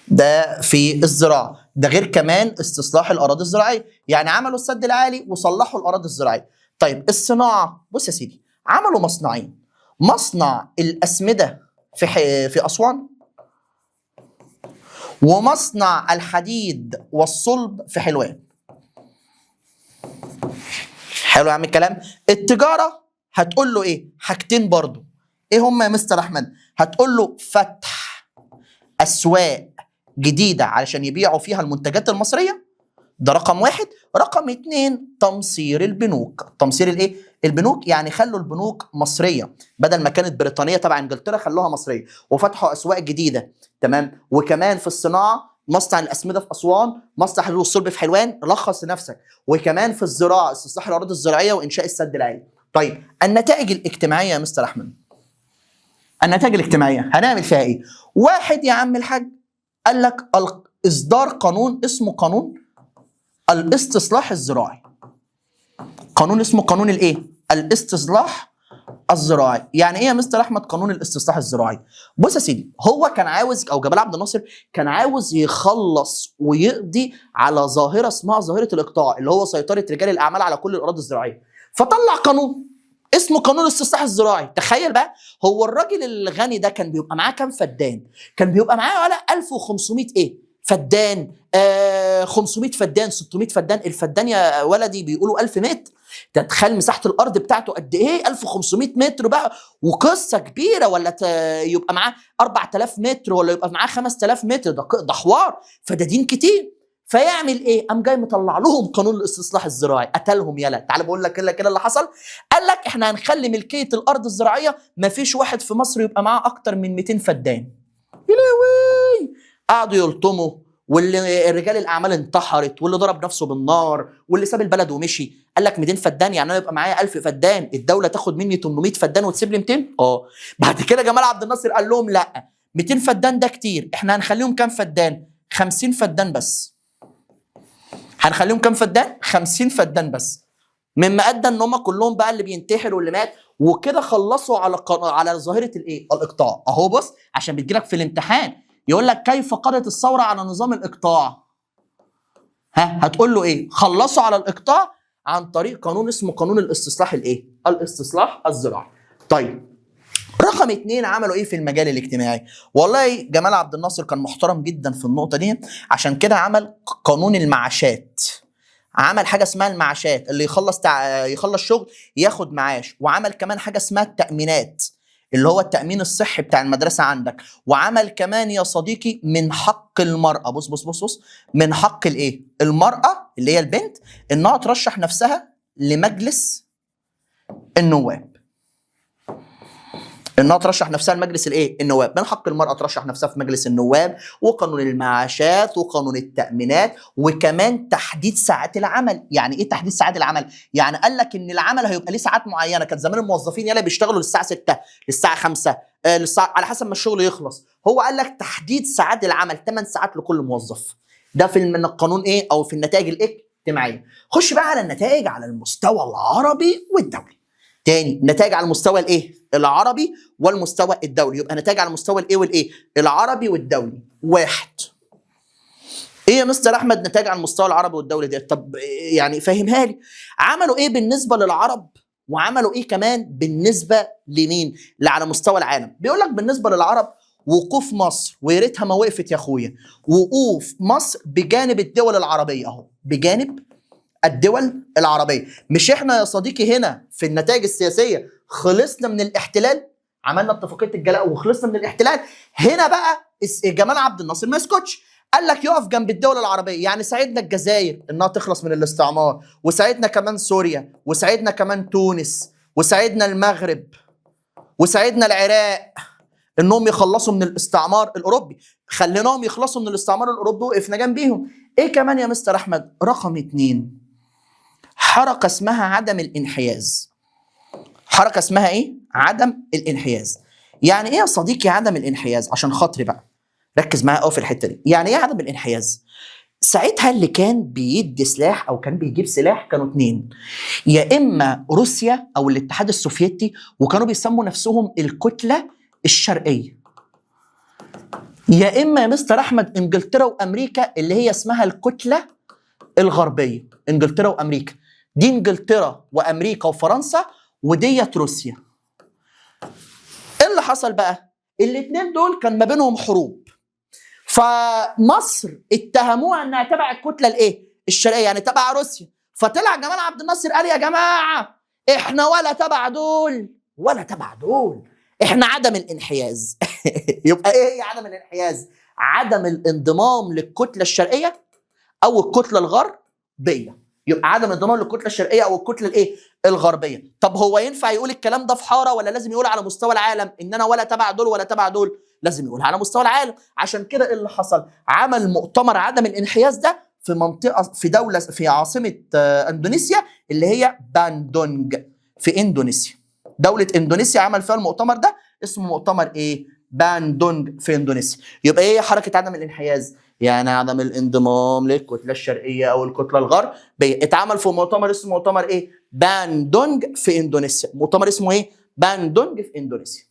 ده في الزراعة. ده غير كمان استصلاح الأراضي الزراعية، يعني عملوا السد العالي وصلحوا الأراضي الزراعية. طيب الصناعة، بص يا سيدي، عملوا مصنعين. مصنع الأسمدة في أسوان، ومصنع الحديد والصلب في حلوان. حلو يا عم الكلام. التجارة هتقول له ايه؟ حاجتين برضو. ايه هم يا مستر أحمد؟ هتقول له فتح أسواق جديدة علشان يبيعوا فيها المنتجات المصرية. ده رقم 1. رقم 2 تمصير البنوك. تمصير الايه؟ البنوك، يعني خلوا البنوك مصرية بدل ما كانت بريطانية تبع انجلترا، خلوها مصرية وفتحوا أسواق جديدة. تمام. وكمان في الصناعة مصنع الأسمدة في أسوان، مصنع الحديد والصلب في حلوان. لخص لنفسك. وكمان في الزراعة استصلاح الأراضي الزراعية وإنشاء السد العالي. طيب النتائج الاجتماعية يا مستر أحمد، النتائج الاجتماعية هنعمل فيها ايه؟ 1 يا عم الحاج قال لك إصدار قانون اسمه قانون الاستصلاح الزراعي. قانون اسمه قانون الايه؟ الاستصلاح الزراعي. يعني ايه يا مستر احمد قانون الاستصلاح الزراعي؟ بص يا سيدي، هو كان عاوز، او جمال عبد الناصر كان عاوز يخلص ويقضي على ظاهره اسمها ظاهره الاقطاع، اللي هو سيطره رجال الاعمال على كل الاراضي الزراعيه. فطلع قانون اسمه قانون الاستصلاح الزراعي. تخيل بقى، هو الراجل الغني ده كان بيبقى معاه كام فدان؟ كان بيبقى معاه على 1500 ايه؟ فدان. 500 فدان، 600 فدان. الفدان يا ولدي بيقولوا 1000 متر. تتخيل مساحه الارض بتاعته قد ايه؟ 1500 متر بقى، وقصه كبيره. ولا يبقى معاه 4000 متر، ولا يبقى معاه 5000 متر. ده حوار، فدادين كتير. فيعمل ايه؟ قام جاي مطلع لهم قانون الاستصلاح الزراعي. قتلهم. يلا تعال بقول لك كده اللي حصل. قال لك احنا هنخلي ملكيه الارض الزراعيه ما فيش واحد في مصر يبقى معاه اكتر من 200 فدان. يا لهوي. قعدوا يلطموا، واللي رجال الاعمال انتحرت، واللي ضرب نفسه بالنار، واللي ساب البلد ومشي. قال لك 200 فدان يعني انا يبقى معايا 1000 فدان، الدوله تاخد مني 800 فدان وتسيب لي 200. بعد كده جمال عبد الناصر قال لهم لا، 200 فدان ده كتير، احنا هنخليهم كام فدان؟ 50 فدان بس. هنخليهم كام فدان؟ 50 فدان بس. مما ادى ان هم كلهم بقى اللي بينتحر واللي مات، وكده خلصوا على ظاهره الايه؟ الاقطاع. اهو بص، عشان بتجيلك في الامتحان يقول لك كيف قضت الثوره على نظام الاقطاع؟ هتقول له ايه؟ خلصوا على الاقطاع عن طريق قانون اسمه قانون الاستصلاح الايه؟ الاستصلاح الزراعي. طيب رقم 2 عملوا ايه في المجال الاجتماعي؟ والله جمال عبد الناصر كان محترم جدا في النقطه دي، عشان كده عمل قانون المعاشات. عمل حاجه اسمها المعاشات، اللي يخلص شغل ياخد معاش، وعمل كمان حاجه اسمها التامينات، اللي هو التامين الصحي بتاع المدرسه عندك، وعمل كمان يا صديقي من حق المراه، بص بص بص بص، من حق الايه؟ المراه اللي هي البنت انها ترشح نفسها لمجلس النواب. انها ترشح نفسها لمجلس الايه؟ النواب. من حق المراه ترشح نفسها في مجلس النواب، وقانون المعاشات، وقانون التامينات، وكمان تحديد ساعات العمل. يعني ايه تحديد ساعات العمل؟ يعني قال لك ان العمل هيبقى ليه ساعات معينه. كان زمان الموظفين يلا بيشتغلوا للساعه 6، للساعه 5، للساعه على حسب ما الشغل يخلص. هو قال لك تحديد ساعات العمل 8 ساعات لكل موظف. ده في من القانون ايه؟ او في النتائج الاجتماعيه. خش بقى على النتائج على المستوى العربي والدولي. تاني، نتائج على المستوى الايه؟ العربي والمستوى الدولي. يبقى نتائج على المستوى الايه والايه؟ العربي والدولي. 1. ايه يا مستر احمد نتائج على المستوى العربي والدولي دي؟ طب يعني فهمها لي. عملوا ايه بالنسبه للعرب، وعملوا ايه كمان بالنسبه لمين؟ اللي على مستوى العالم. بيقول لك بالنسبه للعرب وقوف مصر، ويا ريتها ما وقفت يا اخويا، وقوف مصر بجانب الدول العربيه. اهو بجانب الدول العربية. مش احنا يا صديقي هنا في النتائج السياسية خلصنا من الاحتلال، عملنا اتفاقية الجلاء وخلصنا من الاحتلال. هنا بقى جمال عبد الناصر ما يسكتش، قال لك يقف جنب الدول العربية. يعني ساعدنا الجزائر انها تخلص من الاستعمار، وساعدنا كمان سوريا، وساعدنا كمان تونس، وساعدنا المغرب، وساعدنا العراق انهم يخلصوا من الاستعمار الاوروبي. خليناهم يخلصوا من الاستعمار الاوروبي وقفنا جنبيهم. ايه كمان يا مستر احمد؟ رقم 2 حركة اسمها عدم الانحياز. حركة اسمها ايه؟ عدم الانحياز. يعني ايه يا صديقي عدم الانحياز؟ عشان خاطري بقى ركز معايا قوي في الحتة دي. يعني ايه عدم الانحياز؟ ساعتها اللي كان بيدي سلاح او كان بيجيب سلاح كانوا 2، يا اما روسيا او الاتحاد السوفيتي، وكانوا بيسموا نفسهم الكتلة الشرقية، يا اما يا مستر احمد انجلترا وامريكا اللي هي اسمها الكتلة الغربية. انجلترا وامريكا دي انجلترا وامريكا وفرنسا، وديت روسيا. ايه اللي حصل بقى؟ الاثنين دول كان ما بينهم حروب، فمصر اتهموها انها تبع الكتله الايه؟ الشرقيه، يعني تبع روسيا. فطلع جمال عبد الناصر قال يا جماعه احنا ولا تبع دول ولا تبع دول، احنا عدم الانحياز. يبقى ايه هي عدم الانحياز؟ عدم الانضمام للكتله الشرقيه او الكتله الغربيه. يبقى عدم الانضمام للكتله الشرقيه او الكتله الايه؟ الغربيه. طب هو ينفع يقول الكلام ده في حاره، ولا لازم يقول على مستوى العالم ان انا ولا تبع دول ولا تبع دول؟ لازم يقول على مستوى العالم. عشان كده إيه اللي حصل؟ عمل مؤتمر عدم الانحياز ده في منطقه في دوله في عاصمه اندونيسيا اللي هي باندونج في اندونيسيا. دوله اندونيسيا عمل فيها المؤتمر ده، اسمه مؤتمر ايه؟ باندونج في اندونيسيا. يبقى ايه حركه عدم الانحياز؟ يعني عدم الانضمام للكتله الشرقيه او الكتله الغربيه. اتعمل في مؤتمر اسمه مؤتمر ايه؟ باندونج في اندونيسيا. مؤتمر اسمه ايه؟ باندونج في اندونيسيا.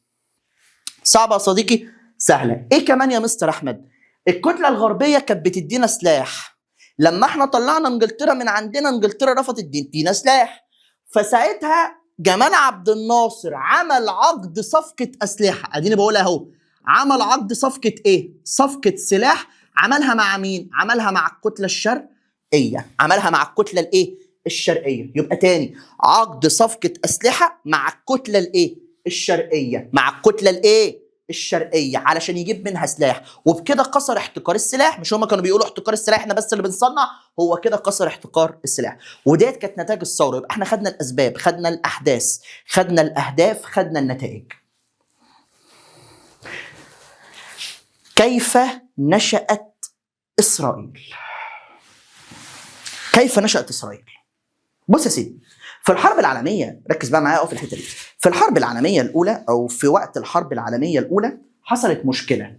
صعبه يا صديقي؟ سهله. ايه كمان يا مستر احمد؟ الكتله الغربيه كانت بتدينا سلاح. لما احنا طلعنا انجلترا من عندنا، انجلترا رفضت تدينا سلاح. فساعتها جمال عبد الناصر عمل عقد صفقه اسلحه. اديني بقولها اهو، عمل عقد صفقه ايه؟ صفقه سلاح. عملها مع مين؟ عملها مع الكتله الشرقيه. عملها مع الكتله الايه؟ الشرقيه. يبقى تاني، عقد صفقه اسلحه مع الكتله الايه؟ الشرقيه. مع الكتله الايه؟ الشرقيه، علشان يجيب منها سلاح. وبكده كسر احتكار السلاح. مش هما كانوا بيقولوا احتكار السلاح احنا بس اللي بنصنع؟ هو كده كسر احتكار السلاح. وديت كانت نتائج الثوره. يبقى احنا خدنا الاسباب، خدنا الاحداث، خدنا الاهداف، خدنا النتائج. كيف نشأت إسرائيل؟ كيف نشأت إسرائيل؟ بص يا سيدي، في الحرب العالمية، ركز بقى معايا في الحتة دي. في الحرب العالمية الأولى أو في وقت الحرب العالمية الأولى، حصلت مشكله.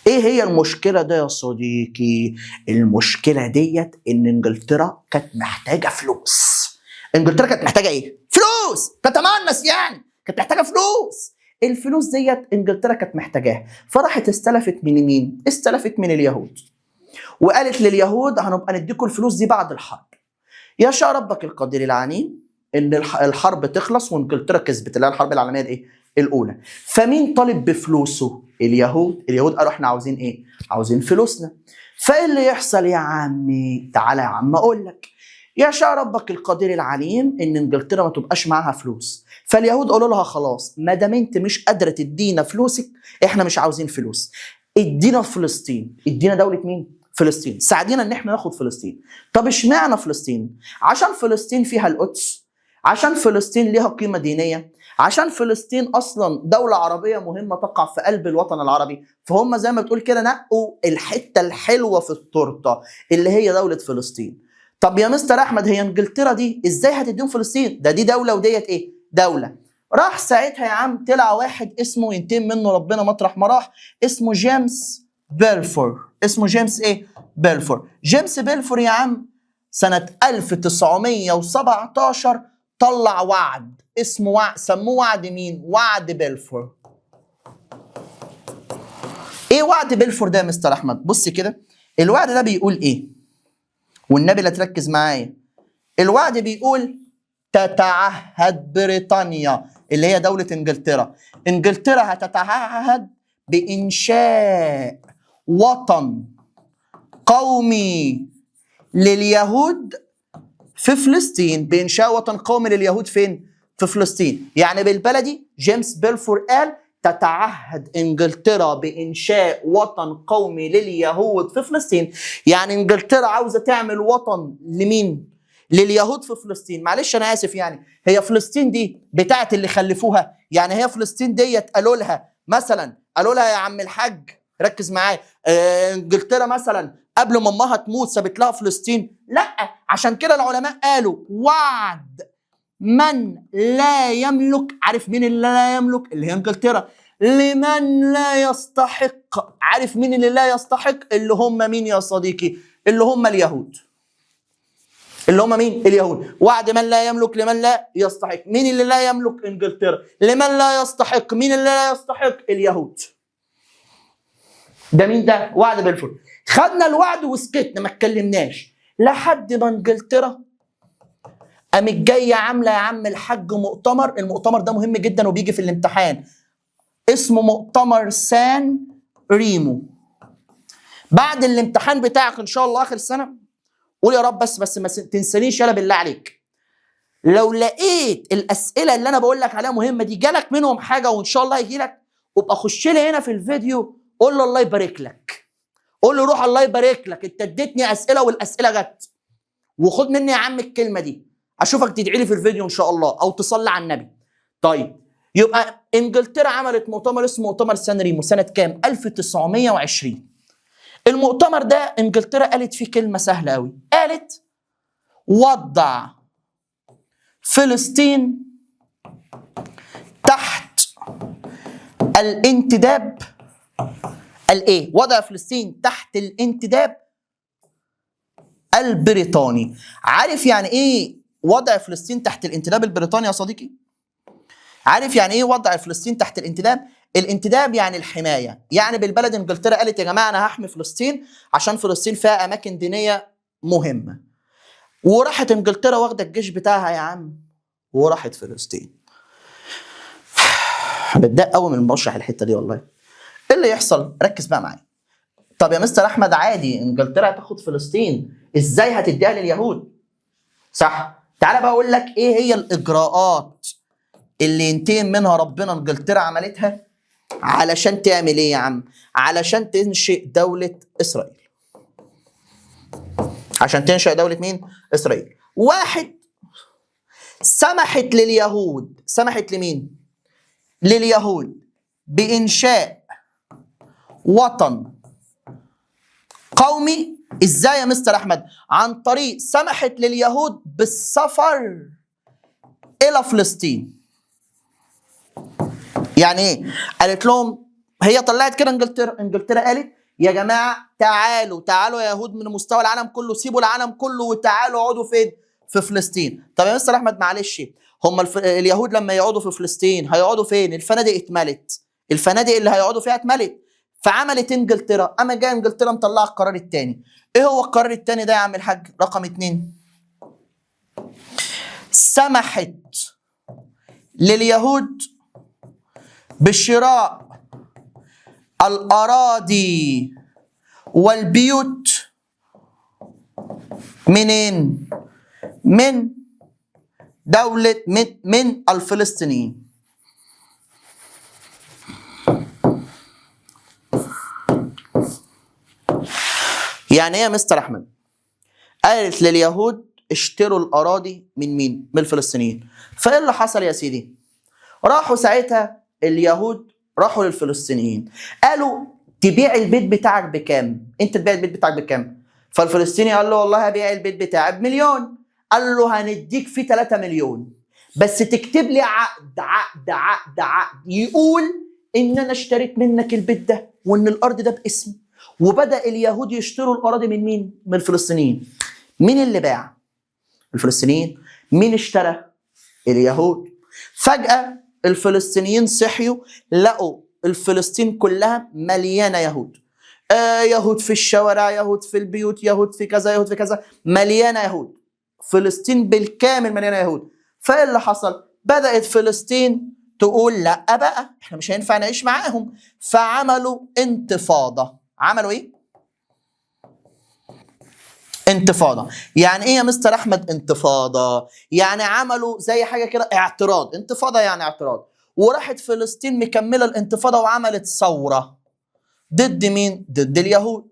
ايه هي المشكله ده يا صديقي؟ المشكله ديت ان انجلترا كانت محتاجه فلوس. انجلترا كانت محتاجه ايه؟ فلوس. تتمنس يعني، كانت محتاجه فلوس. الفلوس ديت انجلترا كانت محتاجاها، فراحت استلفت من مين؟ استلفت من اليهود، وقالت لليهود هنبقى نديكم الفلوس دي بعد الحرب. يشاء ربك القدير العليم ان الحرب تخلص وانجلترا كسبت، اللي هي الحرب العالميه الايه؟ الاولى. فمين طالب بفلوسه؟ اليهود. اليهود قالوا احنا عاوزين ايه؟ عاوزين فلوسنا. فايه اللي يحصل يا عمي؟ تعالى يا عم اقول لك. يشاء ربك القدير العليم ان انجلترا ما تبقاش معاها فلوس، فاليهود قالوا لها خلاص ما دام انت مش قادره تدينا فلوسك احنا مش عاوزين فلوس، ادينا فلسطين. ادينا دوله مين؟ فلسطين. ساعدينا ان احنا ناخد فلسطين. طب اشمعنى فلسطين؟ عشان فلسطين فيها القدس، عشان فلسطين ليها قيمه دينيه، عشان فلسطين اصلا دوله عربيه مهمه تقع في قلب الوطن العربي، فهم زي ما بتقول كده نقوا الحته الحلوه في التورته اللي هي دوله فلسطين. طب يا مستر احمد هي انجلترا دي ازاي هتديهم فلسطين؟ دي دوله وديت ايه؟ دوله. راح ساعتها يا عم طلع واحد اسمه ينتقم منه ربنا مطرح ما راح، اسمه جيمس بيلفور. اسمه جيمس ايه؟ بيلفور. جيمس بيلفور يا عم سنة 1917 طلع وعد اسمه سموه وعد مين؟ وعد بيلفور. ايه وعد بيلفور ده يا مستر احمد؟ بص كده الوعد ده بيقول ايه؟ والنبي لا تركز معايا. الوعد بيقول تتعهد بريطانيا اللي هي دولة انجلترا، انجلترا هتتعهد بإنشاء وطن قومي لليهود في فلسطين. بإنشاء وطن قومي لليهود فين؟ في فلسطين. يعني بالبلدي جيمس بيلفور قال تتعهد انجلترا بإنشاء وطن قومي لليهود في فلسطين. يعني انجلترا عاوزة تعمل وطن لمين؟ لليهود في فلسطين. معلش انا اسف، يعني هي فلسطين دي بتاعت اللي خلفوها؟ يعني هي فلسطين ديت قالوا لها مثلا، قالوا لها يا عم الحاج ركز معايا، انجلترا مثلا قبل ما امها تموت سابت لها فلسطين؟ لا. عشان كده العلماء قالوا وعد من لا يملك. عارف مين اللي لا يملك؟ اللي هي انجلترا. لمن لا يستحق. عارف مين اللي لا يستحق؟ اللي هم مين يا صديقي؟ اللي هم اليهود. اللي هم مين؟ اليهود. وعد من لا يملك لمن لا يستحق. مين اللي لا يملك؟ انجلترا. لمن لا يستحق. مين اللي لا يستحق؟ اليهود. ده مين ده؟ وعد بلفور. خدنا الوعد وسكتنا ما اتكلمناش لحد ما انجلترا قامت جايه عامله يا عم الحاج مؤتمر. المؤتمر ده مهم جدا وبيجي في الامتحان، اسمه مؤتمر سان ريمو. بعد الامتحان بتاعك ان شاء الله اخر السنه قول يا رب بس ما تنسانيش يلا بالله عليك. لو لقيت الاسئله اللي انا بقول لك عليها مهمه دي جالك منهم حاجه وان شاء الله هيجي لك، وابقى خش لي هنا في الفيديو قول له الله يبارك لك. قول له روح الله يبارك لك انت اديتني اسئله والاسئله جت. وخد مني يا عم الكلمه دي، اشوفك تدعي لي في الفيديو ان شاء الله او تصلي على النبي. طيب يبقى انجلترا عملت مؤتمر اسمه مؤتمر سان ريمو سنه كام؟ 1920. المؤتمر ده انجلترا قالت فيه كلمه سهله قوي، قالت وضع فلسطين تحت الانتداب الايه؟ وضع فلسطين تحت الانتداب البريطاني. عارف يعني ايه وضع فلسطين تحت الانتداب البريطاني يا صديقي؟ عارف يعني ايه وضع فلسطين تحت الانتداب؟ الانتداب يعني الحمايه. يعني بالبلد انجلترا قالت يا جماعه انا هحمي فلسطين عشان فلسطين فيها اماكن دينيه مهمه. وراحت انجلترا واخده الجيش بتاعها يا عم وراحت فلسطين. بتضايق قوي من المرشح الحته دي والله. ايه اللي يحصل؟ ركز بقى معايا. طب يا مستر احمد عادي انجلترا هتاخد فلسطين، ازاي هتديها لليهود؟ صح. تعالى بقى اقول لك ايه هي الاجراءات اللي ينتقم منها ربنا انجلترا عملتها علشان تعمل ايه يا عم؟ علشان تنشئ دولة اسرائيل. عشان تنشئ دولة مين؟ اسرائيل. واحد، سمحت لليهود. سمحت لمين؟ لليهود بإنشاء وطن قومي. ازاي يا مستر احمد؟ عن طريق سمحت لليهود بالسفر الى فلسطين. يعني ايه؟ قالت لهم هي طلعت كده انجلترا قالت يا جماعه تعالوا يا يهود من مستوى العالم كله، سيبوا العالم كله وتعالوا اقعدوا فين؟ في فلسطين. طب يا مستر احمد معلش، هم اليهود لما يقعدوا في فلسطين هيقعدوا فين؟ الفنادق اتملت، الفنادق اللي هيقعدوا فيها اتملت. فعملت انجلترا، اما جايه انجلترا مطلعه القرار الثاني. ايه هو القرار الثاني ده يا عم الحاج؟ رقم 2، سمحت لليهود بشراء الأراضي والبيوت منين؟ من دولة من الفلسطينيين. يعني ايه يا مستر احمد؟ قالت لليهود اشتروا الأراضي من مين؟ من الفلسطينيين. فايه اللي حصل يا سيدي؟ راحوا ساعتها اليهود راحوا للفلسطينيين قالوا تبيع البيت بتاعك بكام؟ انت تبيع البيت بتاعك بكام؟ فالفلسطيني قال له والله هبيع البيت بتاعي بمليون. قال له هنديك فيه 3 مليون بس تكتب لي عقد يقول ان انا اشتريت منك البيت ده وان الارض ده باسمي. وبدأ اليهود يشتروا الاراضي من مين؟ من الفلسطينيين. مين اللي باع؟ الفلسطينيين. مين اشترى؟ اليهود. فجأة الفلسطينيين صحيوا لقوا الفلسطين كلها مليانة يهود. يهود في الشوارع، يهود في البيوت، يهود في كذا، يهود في كذا، مليانة يهود. فلسطين بالكامل مليانة يهود. فايه اللي حصل؟ بدأت فلسطين تقول لا بقى احنا مش هينفع نعيش معاهم، فعملوا انتفاضة. عملوا ايه؟ انتفاضة. يعني ايه يا مستر احمد انتفاضة؟ يعني عملوا زي حاجة كده اعتراض. انتفاضة يعني اعتراض. وراحت فلسطين مكملة الانتفاضة وعملت ثورة. ضد مين؟ ضد اليهود.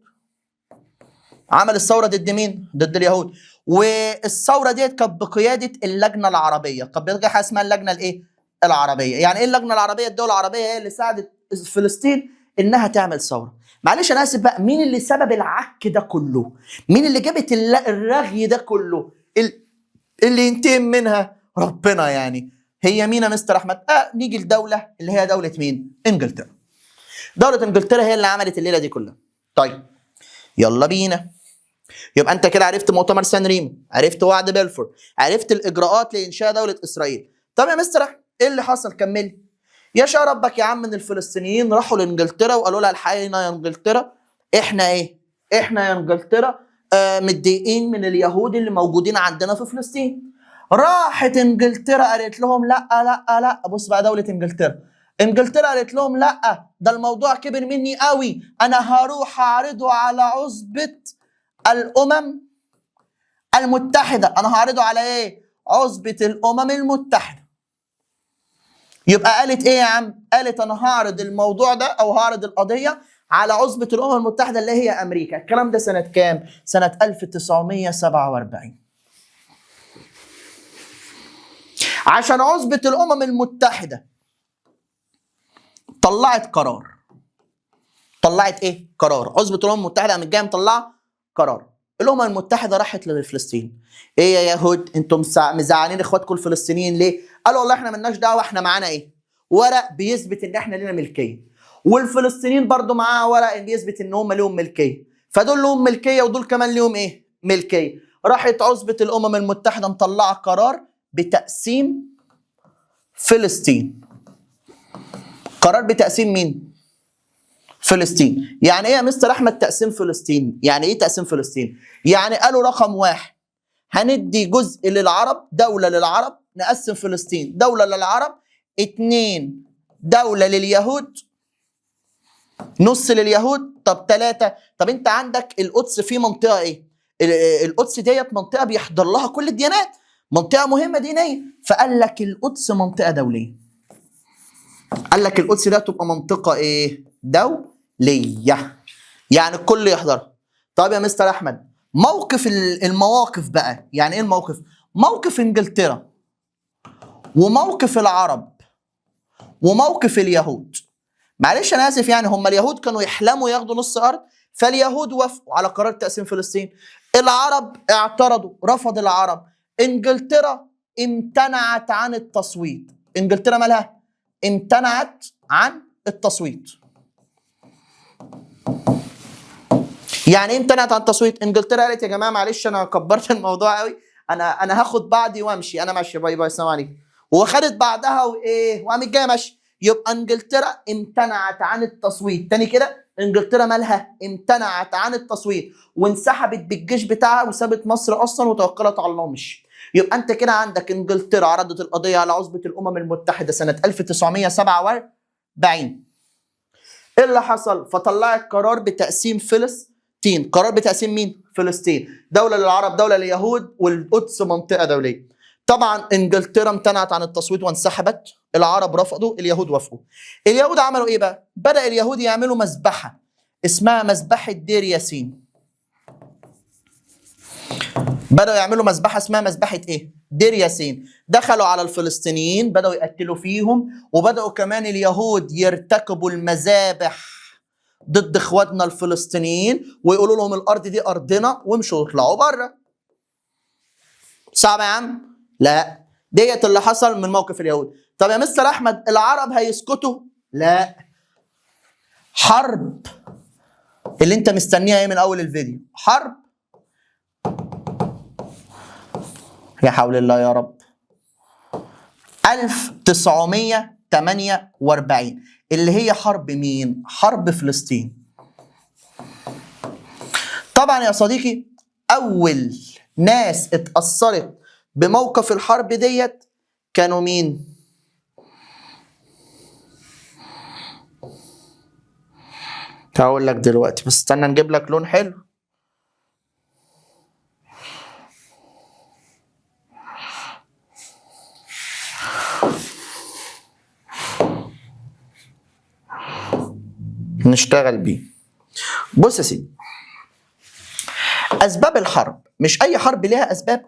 عمل الثورة ضد مين؟ ضد اليهود. والثورة ديت كانت بقيادة اللجنة العربية. كانت بقيادة حاجة اسمها اللجنة الايه؟ العربية. يعني ايه اللجنة العربية؟ الدولة العربية هي اللي ساعدت فلسطين انها تعمل ثورة. معلش انا اسف بقى، مين اللي سبب العك ده كله؟ مين اللي جابت الرغي ده كله؟ اللي ينتقم منها ربنا يعني. هي مين يا مستر احمد؟ نيجي لدولة اللي هي دولة مين؟ انجلترا. دولة انجلترا هي اللي عملت الليلة دي كلها. طيب يلا بينا. يبقى انت كده عرفت مؤتمر سان ريمو، عرفت وعد بلفور، عرفت الاجراءات لانشاء دولة اسرائيل. طب يا مستر احمد ايه اللي حصل؟ كمل. يشاء ربك يا عم ان الفلسطينيين راحوا لانجلترا وقالوا لها الحقيقه يا انجلترا احنا ايه؟ احنا يا انجلترا متضايقين من اليهود اللي موجودين عندنا في فلسطين. راحت انجلترا قالت لهم لا لا لا. بص بقى دوله انجلترا. انجلترا قالت لهم لا ده الموضوع كبر مني قوي، انا هروح اعرضه على عصبه الامم المتحده. انا هعرضه على ايه؟ عصبه الامم المتحده. يبقى قالت ايه يا عم؟ قالت انا هعرض الموضوع ده او هعرض القضيه على عصبه الامم المتحده اللي هي امريكا. الكلام ده سنه كام؟ سنه 1947. عشان عصبه الامم المتحده طلعت قرار. طلعت ايه؟ قرار. عصبه الامم المتحده قامت جايه مطلعه قرار. الامم المتحده راحت لفلسطين. ايه يا يهود انتم مزعلين اخواتكم الفلسطينيين ليه؟ قالوا والله احنا ملناش دعوه، احنا معانا ايه؟ ورق بيثبت ان احنا لنا ملكيه. والفلسطينيين برضو معاها ورق بيثبت ان هم لهم ملكيه. فدول لهم ملكيه ودول كمان لهم ايه؟ ملكيه. راحت عصبه الامم المتحده مطلعه قرار بتقسيم فلسطين. قرار بتقسيم مين؟ فلسطين. يعني ايه يا مستر احمد تقسيم فلسطين؟ يعني ايه تقسيم فلسطين؟ يعني قالوا رقم 1 هندي جزء للعرب، دولة للعرب، نقسم فلسطين دولة للعرب. 2 دولة لليهود، نص لليهود. طب 3 طب انت عندك القدس في منطقة ايه؟ القدس ديت منطقة بيحضر لها كل الديانات، منطقة مهمة دينية. فقال لك القدس منطقة دولية. قال لك القدس ده تبقى منطقة ايه؟ دولية. يعني الكل يحضر. طب يا مستر احمد موقف المواقف بقى، يعني ايه الموقف؟ موقف انجلترا وموقف العرب وموقف اليهود. معلش انا اسف، يعني هم اليهود كانوا يحلموا ياخدوا نص ارض، فاليهود وافقوا على قرار تقسيم فلسطين. العرب اعترضوا، رفض العرب. انجلترا امتنعت عن التصويت. انجلترا مالها؟ امتنعت عن التصويت. يعني ايه امتنعت عن التصويت؟ انجلترا قالت يا جماعه معلش انا كبرت الموضوع قوي، انا هاخد بعضي وامشي، انا ماشي، باي باي السلام عليكم. وخدت بعدها وايه وقامت جايه ماشيه. يبقى انجلترا امتنعت عن التصويت. تاني كده، انجلترا مالها؟ امتنعت عن التصويت وانسحبت بالجيش بتاعها وسابت مصر اصلا وتوكلت على الله ومشي. يبقى انت كده عندك انجلترا عرضت القضيه على عصبه الامم المتحده سنه 1947. ايه اللي حصل؟ فطلعت قرار بتقسيم فلسطين. قرار بتقسيم مين؟ فلسطين، دولة للعرب، دولة لليهود، والقدس منطقة دولية. طبعا انجلترا امتنعت عن التصويت وانسحبت، العرب رفضوا، اليهود وافقوا. اليهود عملوا ايه بقى؟ بدأ اليهود يعملوا مذبحة اسمها مذبحة دير ياسين. بدأوا يعملوا مذبحة اسمها مذبحة ايه؟ دير ياسين. دخلوا على الفلسطينيين، بدأوا يقتلوا فيهم، وبدأوا كمان اليهود يرتكبوا المذابح ضد اخواتنا الفلسطينيين ويقولوا لهم الارض دي ارضنا وامشوا واطلعوا بره. صعب يا عم؟ لا، ديت اللي حصل من موقف اليهود. طب يا مستر احمد العرب هيسكتوا؟ لا، حرب اللي انت مستنيها ايه من اول الفيديو؟ حرب. يا حول الله يا رب. 1948 اللي هي حرب مين؟ حرب فلسطين. طبعا يا صديقي اول ناس اتأثرت بموقف الحرب ديت كانوا مين؟ هقول لك دلوقتي، بس استنى نجيب لك لون حلو. نشتغل بيه. بص يا سيدي، اسباب الحرب، مش اي حرب ليها اسباب.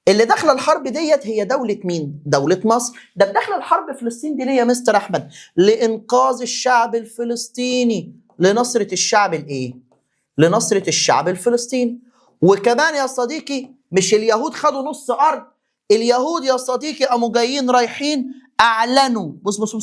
اللي داخله الحرب ديت هي دولة مين؟ دولة مصر. ده داخله الحرب فلسطين دي ليه يا مستر احمد؟ لانقاذ الشعب الفلسطيني، لنصرة الشعب الايه؟ لنصرة الشعب الفلسطيني. وكمان يا صديقي مش اليهود خدوا نص ارض، اليهود يا صديقي قاموا جايين رايحين اعلنوا، بص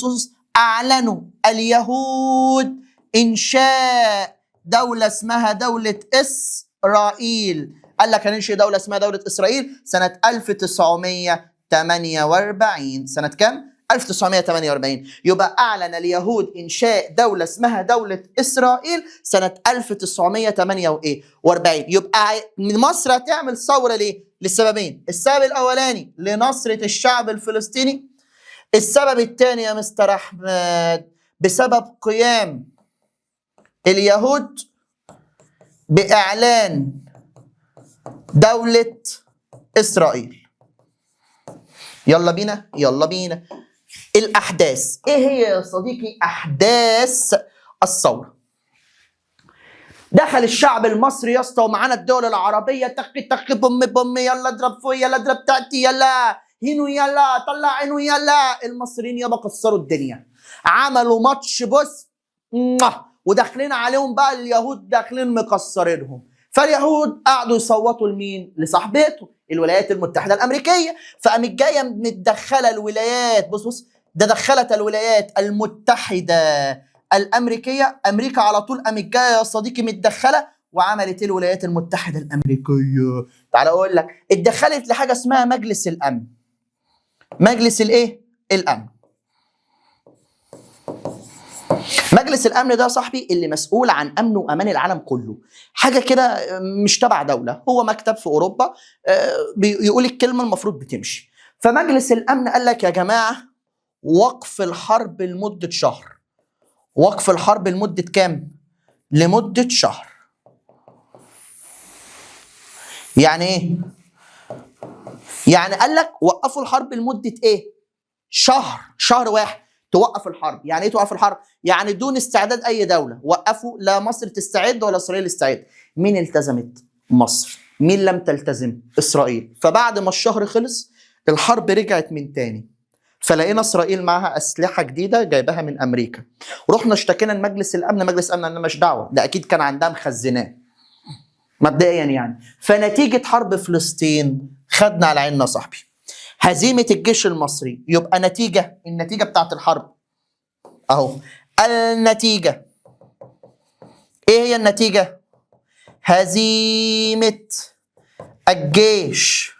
اعلنوا اليهود انشاء دولة اسمها دولة اسرائيل. قال لك هننشئ دولة اسمها دولة اسرائيل سنة 1948. سنة كام؟ 1948. يبقى أعلن اليهود إنشاء دولة اسمها دولة إسرائيل سنة 1948. يبقى مصر هتعمل ثورة ليه؟ لسببين. السبب الأولاني لنصرة الشعب الفلسطيني. السبب الثاني يا مستر أحمد بسبب قيام اليهود بإعلان دولة إسرائيل. يلا بينا يلا بينا. الأحداث إيه هي يا صديقي؟ أحداث الثورة. دخل الشعب المصري يا اسطى ومعانا الدول العربية، تك تك بوم بوم، يلا اضرب فوق، يلا اضرب تأتي، يلا هينو، يلا طلع عينو، يلا. المصريين يابا كسروا الدنيا، عملوا ماتش بص وداخلين عليهم بقى اليهود، داخلين مكسرينهم. فاليهود قعدوا يصوتوا لمين؟ لصاحبته الولايات المتحدة الأمريكية. فقامت جاية متدخلة الولايات، بص ده دخلت الولايات المتحدة الأمريكية، أمريكا على طول قامت جاية يا صديقي متدخلة وعملت الولايات المتحدة الأمريكية. تعال أقول لك، اتدخلت لحاجة اسمها مجلس الأمن. مجلس الإيه؟ الأمن. مجلس الامن ده يا صاحبي اللي مسؤول عن امن وامان العالم كله. حاجه كده مش تبع دوله، هو مكتب في اوروبا بيقول الكلمه المفروض بتمشي. فمجلس الامن قال لك يا جماعه وقف الحرب لمده شهر. وقف الحرب لمده كام؟ لمده شهر. يعني ايه؟ يعني قال لك وقفوا الحرب لمده ايه؟ شهر واحد توقف الحرب. يعني ايه توقف الحرب؟ يعني دون استعداد اي دوله، وقفوا، لا مصر تستعد ولا اسرائيل تستعد. مين التزمت؟ مصر. مين لم تلتزم؟ اسرائيل. فبعد ما الشهر خلص الحرب رجعت من تاني، فلقينا اسرائيل معها اسلحه جديده جايباها من امريكا. رحنا اشتكينا لمجلس الامن، مجلس الامن انا مش دعوه، ده اكيد كان عندها مخزناه مبدئيا يعني. فنتيجه حرب فلسطين خدنا على عيننا صاحبي هزيمة الجيش المصري. يبقى النتيجة بتاعت الحرب اهو. النتيجة ايه هي النتيجة؟ هزيمة الجيش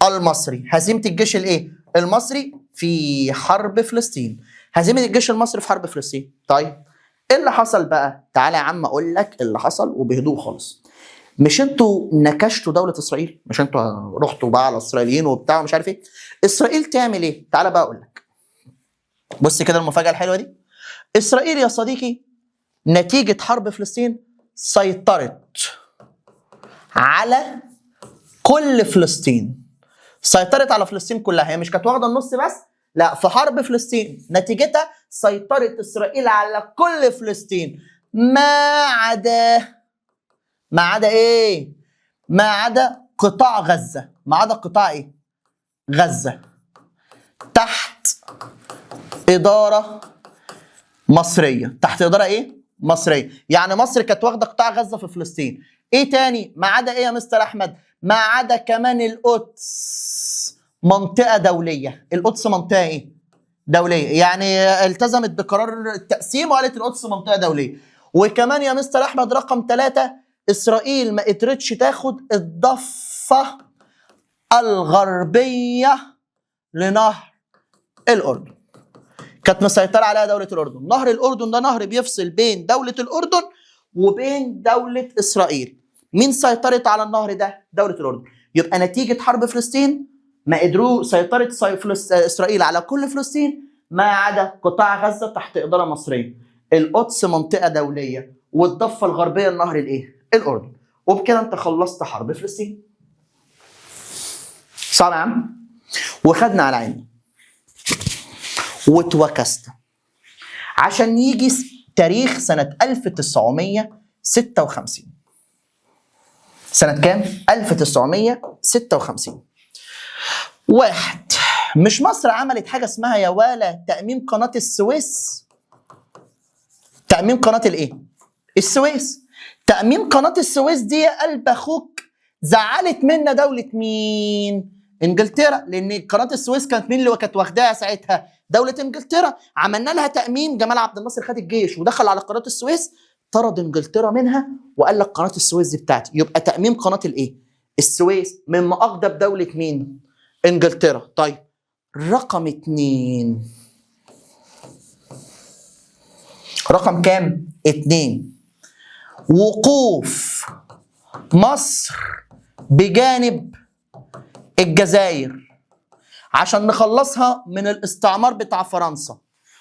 المصري. هزيمة الجيش الايه؟ المصري في حرب فلسطين. هزيمة الجيش المصري في حرب فلسطين. طيب ايه اللي حصل بقى؟ تعالى يا عم اقول لك اللي حصل وبهدوء خالص. مش انتوا نكشتوا دولة اسرائيل؟ مش انتوا رحتوا بقى على الاسرائيليين وبتاع ومش عارف ايه؟ اسرائيل تعمل ايه؟ تعالى بقى اقول لك. بص كده المفاجأة الحلوة دي. اسرائيل يا صديقي نتيجة حرب فلسطين سيطرت على كل فلسطين. سيطرت على فلسطين كلها. هي مش كانت واخده النص بس، لا، في حرب فلسطين نتيجتها سيطرت اسرائيل على كل فلسطين ما عدا ايه؟ ما عدا قطاع غزه. ما عدا قطاع ايه؟ غزه تحت اداره مصريه. تحت اداره ايه؟ مصريه. يعني مصر كانت واخده قطاع غزه في فلسطين. ايه تاني؟ ما عدا ايه يا مستر احمد؟ ما عدا كمان القدس منطقه دوليه. القدس منطقه ايه؟ دوليه. يعني التزمت بقرار التقسيم وقالت القدس منطقه دوليه. وكمان يا مستر احمد رقم 3، اسرائيل ما قدرتش تاخد الضفه الغربيه لنهر الاردن. كانت مسيطرة عليها دولة الأردن. نهر الأردن ده نهر بيفصل بين دولة الأردن وبين دولة إسرائيل. مين سيطرت على النهر ده؟ دولة الأردن. يبقى نتيجة حرب فلسطين ما قدروا سيطرة إسرائيل على كل فلسطين ما عدا قطاع غزة تحت إدارة مصرية. القدس منطقة دولية والضفة الغربية النهر الإيه؟ الأردن. وبكده أنت خلصت حرب فلسطين. صعب يا عم؟ وخدنا على عيننا واتوكست عشان يجي تاريخ سنة 1956. سنة كام؟ 1956. واحد، مش مصر عملت حاجة اسمها يا ولا تأميم قناة السويس؟ تأميم قناة الايه؟ السويس. تأميم قناة السويس دي يا قلب اخوك زعلت منا دولة مين؟ انجلترا. لان قناة السويس كانت مين اللي كانت واخداها ساعتها؟ دولة انجلترا. عملنا لها تأميم. جمال عبد الناصر خد الجيش ودخل على قناة السويس، طرد انجلترا منها وقال لك قناة السويس دي بتاعتي. يبقى تأميم قناة الايه؟ السويس مما اغضب دولة مين؟ انجلترا. طيب رقم 2. رقم كام؟ 2. وقوف مصر بجانب الجزائر عشان نخلصها من الاستعمار بتاع فرنسا.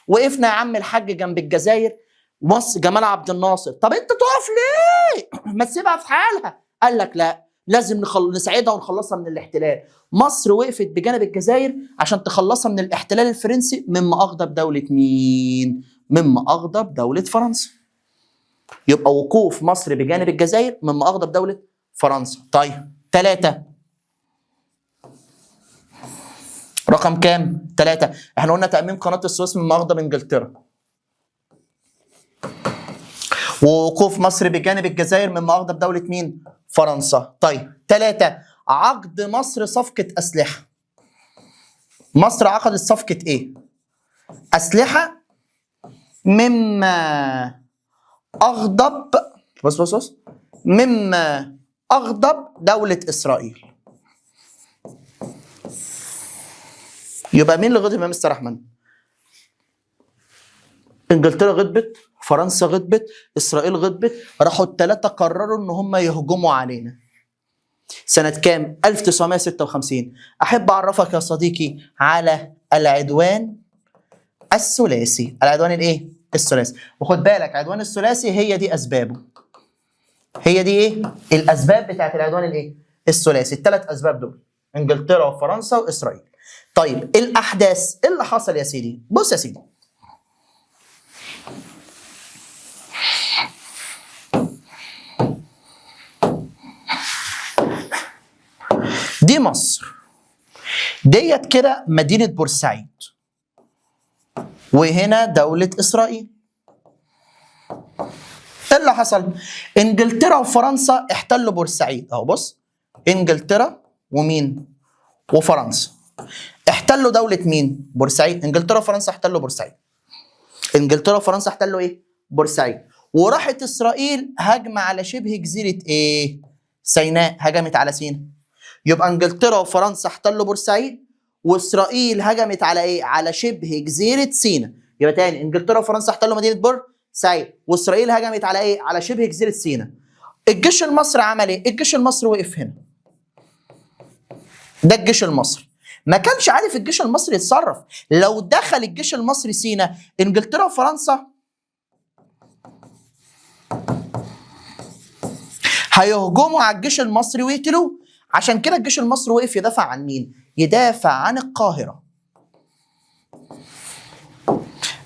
وقفنا يا عم الحاج جنب الجزائر مصر جمال عبد الناصر. طب انت تقف ليه؟ ما تسيبها في حالها. قال لك لا، لازم نساعدها ونخلصها من الاحتلال. مصر وقفت بجانب الجزائر عشان تخلصها من الاحتلال الفرنسي مما اغضب دولة مين؟ مما اغضب دولة فرنسا. يبقى وقوف مصر بجانب الجزائر مما اغضب دولة فرنسا. طيب 3. رقم كام؟ 3. احنا قلنا تأميم قناة السويس مما اغضب انجلترا. ووقوف مصر بجانب الجزائر مما اغضب دولة مين؟ فرنسا. طيب 3. عقد مصر صفقة أسلحة. مصر عقدت صفقة ايه؟ أسلحة مما أغضب بص مما أغضب دولة إسرائيل. يبقى مين اللي غضب يا مستر أحمد؟ انجلترا غضبت، فرنسا غضبت، اسرائيل غضبت. راحوا ال3 قرروا ان هم يهجموا علينا. سنة كام؟ 1956. احب اعرفك يا صديقي على العدوان الثلاثي. العدوان الايه؟ الثلاثي. وخد بالك عدوان الثلاثي هي دي اسبابه. هي دي ايه؟ الاسباب بتاعت العدوان الايه؟ الثلاثي. ال3 اسباب دول انجلترا وفرنسا واسرائيل. طيب الاحداث ايه اللي حصل يا سيدي؟ بص يا سيدي، دي مصر ديت كده مدينة بورسعيد، وهنا دولة إسرائيل. ايه اللي حصل؟ انجلترا وفرنسا احتلوا بورسعيد اهو. بص، انجلترا ومين؟ وفرنسا احتلوا دولة مين؟ بورسعيد. انجلترا وفرنسا احتلوا بورسعيد. انجلترا وفرنسا احتلوا ايه؟ بورسعيد. وراحت اسرائيل هجمه على شبه جزيره ايه؟ سيناء، هجمت على سيناء. يبقى انجلترا وفرنسا احتلوا بورسعيد، واسرائيل هجمت على ايه؟ على شبه جزيره سيناء. يبقى تاني انجلترا وفرنسا احتلوا مدينه بورسعيد، واسرائيل هجمت على ايه؟ على شبه جزيره سيناء. الجيش المصري عمل ايه؟ الجيش المصري وقف هنا. ده الجيش المصري. ما كانش عارف الجيش المصري يتصرف. لو دخل الجيش المصري سيناء، انجلترا وفرنسا هيهجموا على الجيش المصري ويقتلوه. عشان كده الجيش المصري وقف يدافع عن مين؟ يدافع عن القاهرة.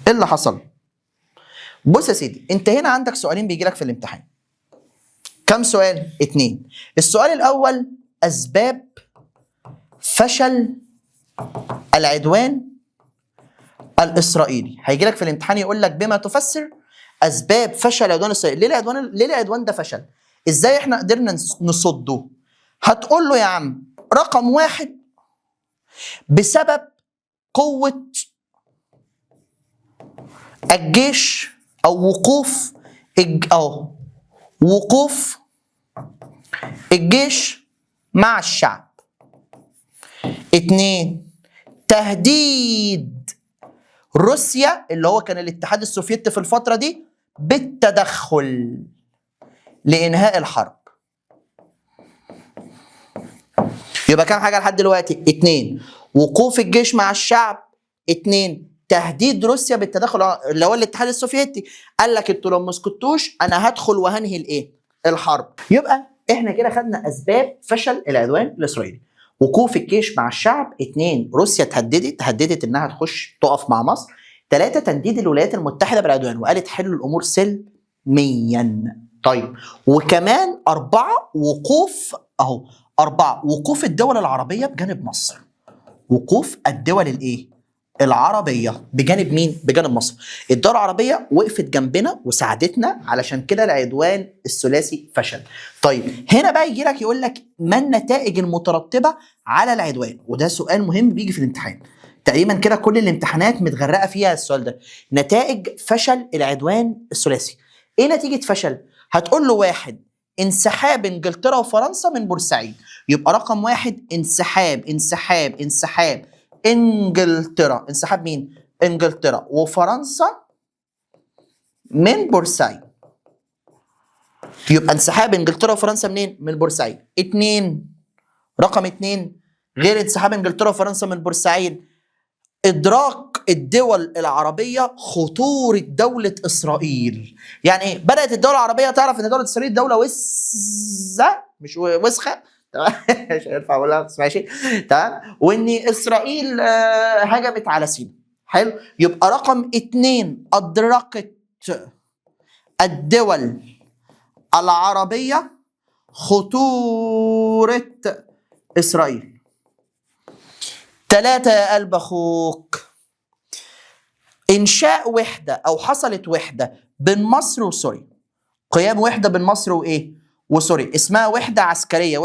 ايه اللي حصل؟ بص يا سيدي، انت هنا عندك سؤالين بيجي لك في الامتحان. كم سؤال؟ 2. السؤال الاول اسباب فشل العدوان الاسرائيلي. هيجي لك في الامتحان يقول لك بما تفسر اسباب فشل العدوان الاسرائيلي. ليه العدوان ده فشل؟ ازاي احنا قدرنا نصده؟ هتقول له يا عم رقم 1 بسبب قوة الجيش او وقوف الجيش مع الشعب. 2 تهديد روسيا اللي هو كان الاتحاد السوفيتي في الفترة دي بالتدخل لإنهاء الحرب. يبقى كام حاجة لحد دلوقتي؟ 2 وقوف الجيش مع الشعب، 2 تهديد روسيا بالتدخل اللي هو الاتحاد السوفيتي. قال لك انتوا لو ما سكتوش انا هدخل وهنهي الايه؟ الحرب. يبقى احنا كده خدنا اسباب فشل العدوان الاسرائيلي. وقوف الجيش مع الشعب، 2 روسيا تهددت انها تخش تقف مع مصر، 3 تنديد الولايات المتحدة بالعدوان وقالت حلوا الامور سلميا. طيب وكمان 4 وقوف الدول العربية بجانب مصر. وقوف الدول الايه؟ العربية بجانب مين؟ بجانب مصر. الدول العربية وقفت جنبنا وساعدتنا، علشان كده العدوان الثلاثي فشل. طيب هنا بقى يجي لك يقول لك ما النتائج المترتبة على العدوان؟ وده سؤال مهم بيجي في الامتحان. تقريبا كده كل الامتحانات متغرقة فيها السؤال ده. نتائج فشل العدوان الثلاثي. ايه نتيجة فشل؟ هتقول له 1 انسحاب انجلترا وفرنسا من بورسعيد. يبقى رقم 1 انسحاب انجلترا. انسحاب مين؟ انجلترا وفرنسا من بورسعيد. يبقى انسحاب انجلترا وفرنسا منين؟ من بورسعيد. 2 رقم 2 غير انسحاب انجلترا وفرنسا من بورسعيد، ادراك الدول العربيه خطوره دوله اسرائيل. يعني ايه؟ بدات الدول العربيه تعرف ان دوله اسرائيل دوله مش وسخه، تمام؟ مش هينفع اقولها ما تسمعش، تمام؟ وان اسرائيل هجمت على سيناء. حلو. يبقى رقم 2 ادركت الدول العربيه خطوره اسرائيل. 3 يا قلب اخوك انشاء وحده او حصلت وحده بين مصر وسوريا. قيام وحده بين مصر وايه؟ وسوريا، اسمها وحده عسكريه،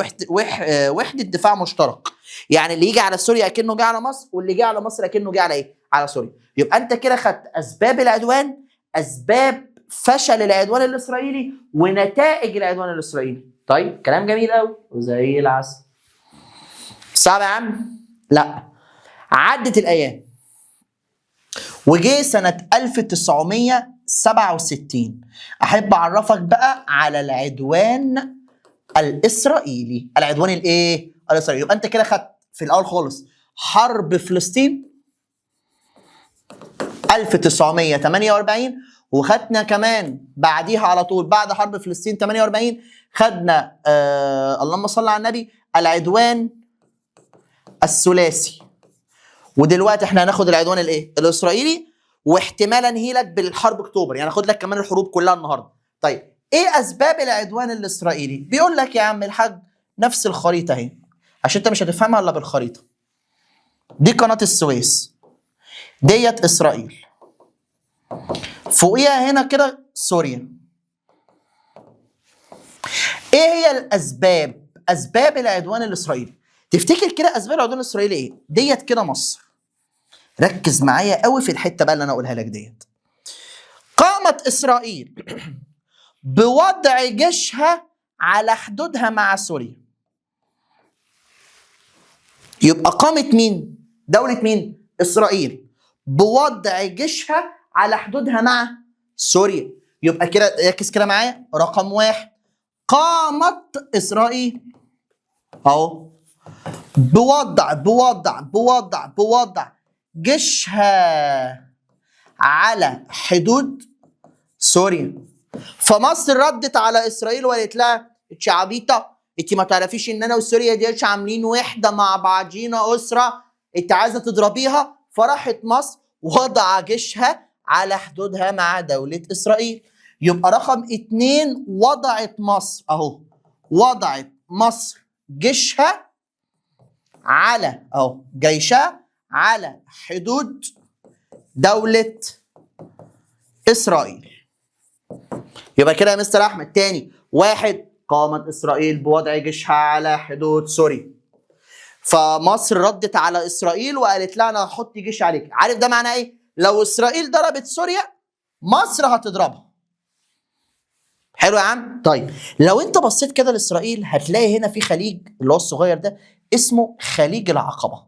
وحده دفاع مشترك. يعني اللي يجي على سوريا اكنه جه على مصر، واللي جه على مصر اكنه جه على ايه؟ على سوريا. يبقى انت كده خدت اسباب العدوان، اسباب فشل العدوان الاسرائيلي، ونتائج العدوان الاسرائيلي. طيب كلام جميل قوي وزي العسل. صعب يا عم؟ لا. عدت الايام وجه سنه 1967. احب اعرفك بقى على العدوان الاسرائيلي. العدوان الايه؟ الاسرائيلي. يبقى انت كده خدت في الاول خالص حرب فلسطين 1948، وخدنا كمان بعديها على طول بعد حرب فلسطين 48 خدنا اللهم صل على النبي العدوان الثلاثي. ودلوقتي احنا هناخد العدوان الايه؟ الاسرائيلي، واحتمال انهيلك بالحرب اكتوبر، يعني هاخد لك كمان الحروب كلها النهارده. طيب ايه اسباب العدوان الاسرائيلي؟ بيقول لك يا عم الحاج نفس الخريطه اهي، عشان انت مش هتفهمها الا بالخريطه. دي قناه السويس، ديت اسرائيل، فوقيها هنا كده سوريا. ايه هي الاسباب؟ اسباب العدوان الاسرائيلي. تفتكر كده اسباب العدوان الاسرائيلي ايه؟ ديت كده مصر. ركز معايا قوي في الحته بقى اللي انا اقولها لك ديت. قامت اسرائيل بوضع جيشها على حدودها مع سوريا. يبقى قامت مين؟ دولة مين؟ إسرائيل بوضع جيشها على حدودها مع سوريا. يبقى كده ركز كده معايا، رقم 1 قامت إسرائيل أهو بوضع جيشها على حدود سوريا. فمصر ردت على إسرائيل وقالت لها انت عبيطة، انت ما تعرفيش ان انا وسوريا دي عاملين وحدة مع بعضينا أسرة، انت عايزة تضربيها. فراحت مصر وضع جيشها على حدودها مع دولة إسرائيل. يبقى رقم 2 وضعت مصر اهو، وضعت مصر جيشها على اهو جيشها على حدود دولة إسرائيل. يبقى كده يا مستر أحمد تاني، 1 قامت إسرائيل بوضع جيشها على حدود سوريا، فمصر ردت على إسرائيل وقالت لها أنا هحط جيش عليك. عارف ده معناه إيه؟ لو إسرائيل ضربت سوريا مصر هتضربها. حلو يا عم؟ طيب لو أنت بصيت كده لإسرائيل هتلاقي هنا في خليج اللي هو الصغير ده اسمه خليج العقبة.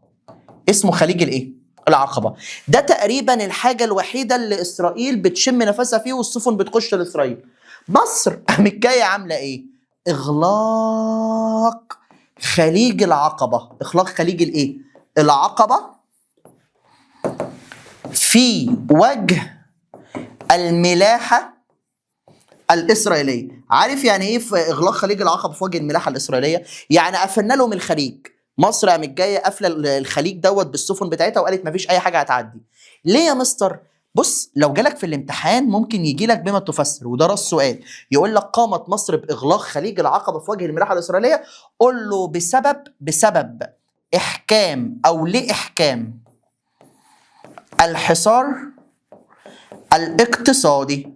اسمه خليج الإيه؟ العقبة. ده تقريبا الحاجة الوحيدة اللي إسرائيل بتشم نفسها فيه والسفن بتخش لإسرائيل. مصر قامت جاية عاملة إيه؟ إغلاق خليج العقبة. إغلاق خليج الإيه؟ العقبة في وجه الملاحة الإسرائيلية. عارف يعني إيه في إغلاق خليج العقبة في وجه الملاحة الإسرائيلية؟ يعني قفلنا لهم الخليج. مصر قامت جايه قافله الخليج دوت بالسفن بتاعتها وقالت مفيش اي حاجه هتعدي. ليه يا مستر؟ بص لو جالك في الامتحان ممكن يجي لك بما تفسر، وده راس سؤال يقول لك قامت مصر باغلاق خليج العقبه في وجه الملاحه الاسرائيليه، قول له بسبب احكام او لاحكام الحصار الاقتصادي.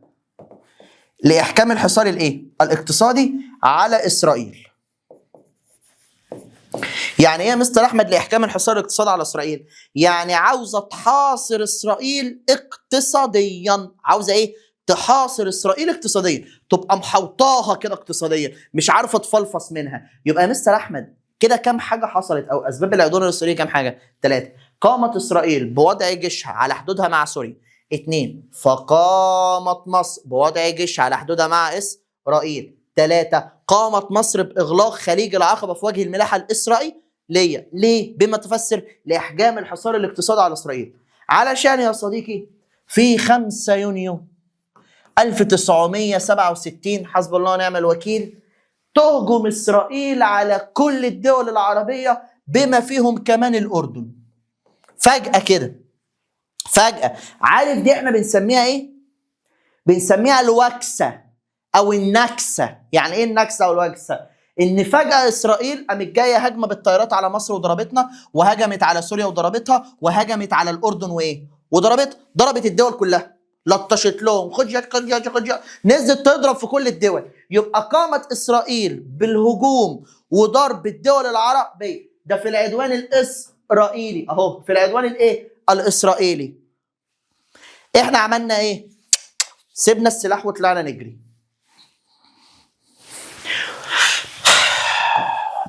لاحكام الحصار الايه؟ الاقتصادي على اسرائيل. يعني ايه يا مستر احمد لاحكام الحصار الاقتصادي على اسرائيل؟ يعني عاوزه تحاصر اسرائيل اقتصاديا. عاوزه ايه؟ تحاصر اسرائيل اقتصاديا، تبقى محوطاها كده اقتصاديا، مش عارفه تفلفص منها. يبقى يا مستر احمد كده كام حاجه حصلت او اسباب العدوان الاسرائيلي كام حاجه؟ 3. قامت اسرائيل بوضع جيشها على حدودها مع سوريا. 2. فقامت مصر بوضع جيشها على حدودها مع اسرائيل. 3. قامت مصر باغلاق خليج العقبه في وجه الملاحه الاسرائيليه. ليه؟ بما تفسر لاحجام الحصار الاقتصادي على اسرائيل. علشان يا صديقي في 5 يونيو 1967 حسب الله ونعم الوكيل تهجم اسرائيل على كل الدول العربيه بما فيهم كمان الاردن. فجأة كده، فجأة. عارف دي احنا بنسميها ايه؟ بنسميها الوكسة او النكسة. يعني ايه النكسة او الوكسة؟ ان فجأة اسرائيل قامت جاية هجمة بالطيارات على مصر وضربتنا، وهجمت على سوريا وضربتها، وهجمت على الاردن وايه؟ ضربت الدول كلها، لطشت لهم، خد يا نزلت تضرب في كل الدول. يبقى قامت اسرائيل بالهجوم وضرب الدول العربية ده في العدوان الاسرائيلي اهو، في العدوان الايه؟ الاسرائيلي. احنا عملنا ايه؟ سيبنا السلاح وطلعنا نجري.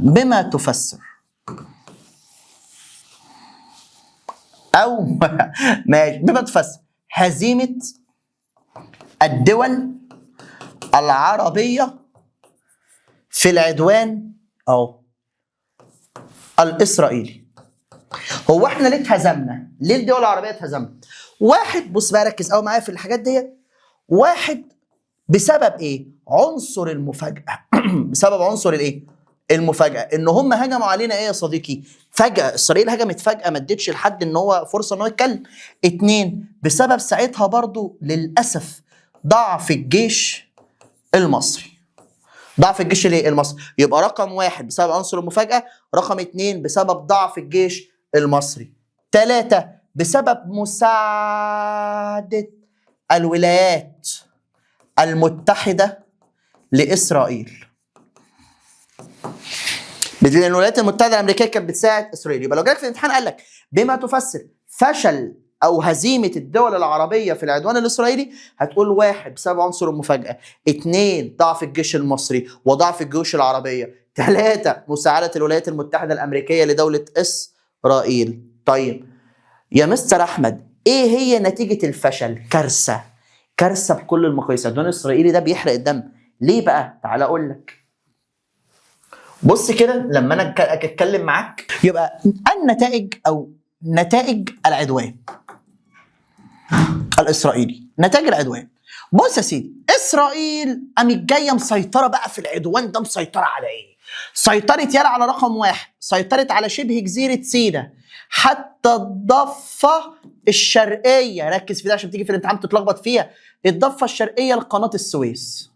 بما تفسر او ماشي بما تفسر هزيمة الدول العربية في العدوان او الاسرائيلي. هو احنا ليه اتهزمنا؟ ليه الدول العربية اتهزمت؟ 1 بص بقى ركز قوي معايا في الحاجات ديت. 1 بسبب ايه؟ عنصر المفاجأة. بسبب عنصر الايه؟ المفاجأة. ان هم هجموا علينا ايه يا صديقي؟ فجأة. اسرائيل هجمت فجأة، ما ادتش لحد ان هو فرصة ان هو يتكلم. 2 بسبب ساعتها برضو للأسف ضعف الجيش المصري. ضعف الجيش المصري. يبقى رقم 1 بسبب عنصر المفاجأة، رقم 2 بسبب ضعف الجيش المصري. 3 بسبب مساعدة الولايات المتحدة لإسرائيل. لأن الولايات المتحدة الأمريكية كانت بتساعد إسرائيل. يبقى لو جالك في الامتحان قال لك بما تفسر فشل او هزيمه الدول العربيه في العدوان الاسرائيلي، هتقول 1 بسبب عنصر المفاجاه، 2 ضعف الجيش المصري وضعف الجيوش العربيه، 3 مساعده الولايات المتحده الامريكيه لدوله اسرائيل. طيب يا مستر احمد، ايه هي نتيجه الفشل؟ كارثه، كارثه بكل المقاييس. العدوان الاسرائيلي ده بيحرق الدم. ليه بقى؟ تعال اقول لك. بص كده لما انا اتكلم معاك، يبقى النتائج او نتائج العدوان الاسرائيلي، نتائج العدوان. بص يا سيدي، اسرائيل قامت جايه مسيطره بقى في العدوان ده. مسيطره على ايه؟ سيطرت يالا على رقم 1، سيطرت على شبه جزيره سيناء حتى الضفه الشرقيه. ركز في ده عشان تيجي في الامتحان تتلخبط فيها. الضفه الشرقيه لقناه السويس.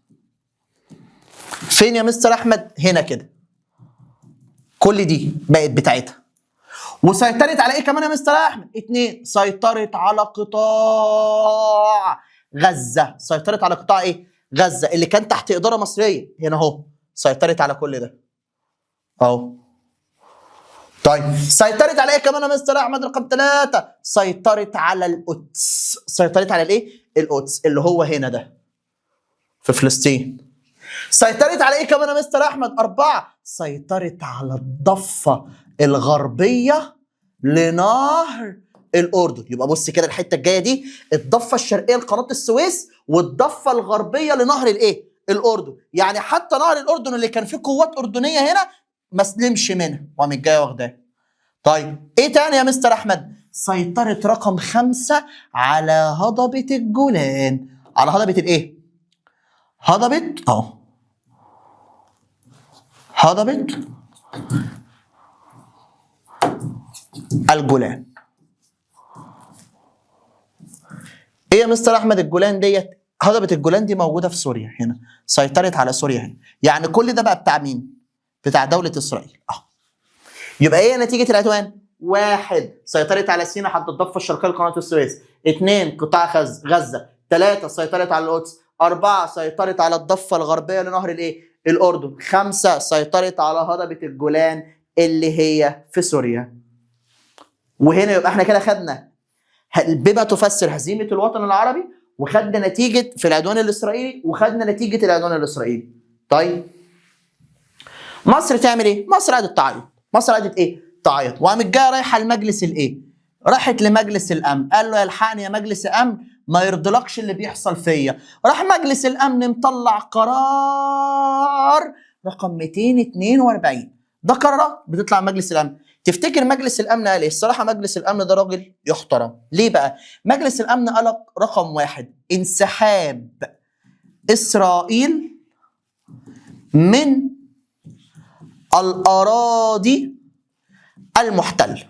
فين يا مستر احمد؟ هنا كده. كل دي بقت بتاعتها. وسيطرت على ايه كمان يا مستر احمد؟ 2، سيطرت على قطاع غزه. سيطرت على قطاع ايه؟ غزه اللي كان تحت اداره مصريه. هنا اهو سيطرت على كل ده اهو. طيب سيطرت على ايه كمان يا مستر احمد؟ رقم 3، سيطرت على القدس. سيطرت على الايه؟ القدس اللي هو هنا ده في فلسطين. سيطرت على ايه كمان يا مستر احمد؟ 4، سيطرت على الضفه الغربيه لنهر الاردن. يبقى بص كده الحته الجايه دي، الضفه الشرقيه لقناه السويس والضفه الغربيه لنهر الايه؟ الاردن. يعني حتى نهر الاردن اللي كان فيه قوات اردنيه هنا ما سلمش منها وقامت جايه واخداه. طيب ايه تاني يا مستر احمد؟ سيطرت رقم 5 على هضبه الجولان. على هضبه الايه؟ هضبه اهو، هضبه الجولان. ايه يا مستر احمد الجولان ديت؟ هضبه الجولان دي موجوده في سوريا هنا. سيطرت على سوريا هنا. يعني كل ده بقى بتاع مين؟ بتاع دوله اسرائيل. يبقى ايه نتيجه العدوان؟ 1، سيطرت على سيناء حتى الضفه الشرقيه لقناه السويس. 2، قطاع غزه. 3، سيطرت على القدس. 4، سيطرت على الضفه الغربيه لنهر الايه؟ الاردن. 5، سيطرت على هضبه الجولان اللي هي في سوريا. وهنا يبقى احنا كده خدنا بما تفسر هزيمه الوطن العربي، وخدنا نتيجه في العدوان الاسرائيلي، وخدنا نتيجه العدوان الاسرائيلي. طيب مصر تعمل ايه؟ مصر قعدت تعيط. مصر قعدت ايه؟ تعيط. وقامت جايه رايحه لمجلس الايه؟ راحت لمجلس الامن، قال له الحقني يا مجلس امن، ما يرضلكش اللي بيحصل فيا. راح مجلس الامن مطلع قرار رقم 242. ده قرارات بتطلع من مجلس الامن. تفتكر مجلس الامن قال ايه؟ الصراحه مجلس الامن ده راجل يحترم. ليه بقى؟ مجلس الامن قال رقم 1، انسحاب اسرائيل من الأراضي المحتلة.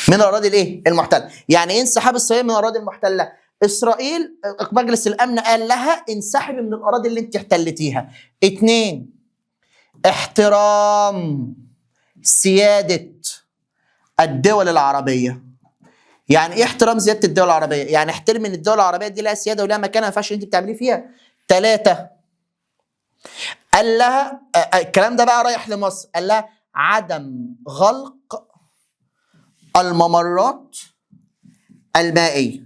من الأراضي الإيه؟ المحتلة. يعني إيه انسحاب إسرائيل من الأراضي المحتلة؟ إسرائيل مجلس الأمن قال لها انسحبي من الأراضي اللي أنت احتلتيها. 2، احترام سيادة الدول العربية. يعني إيه احترام سيادة الدول العربية؟ يعني احترم إن الدول العربية دي لها سيادة ولها مكان ما ينفعش أنت بتعمليه فيها. 3، قال لها الكلام ده بقى رايح لمصر، قال لها عدم غلق الممرات المائية.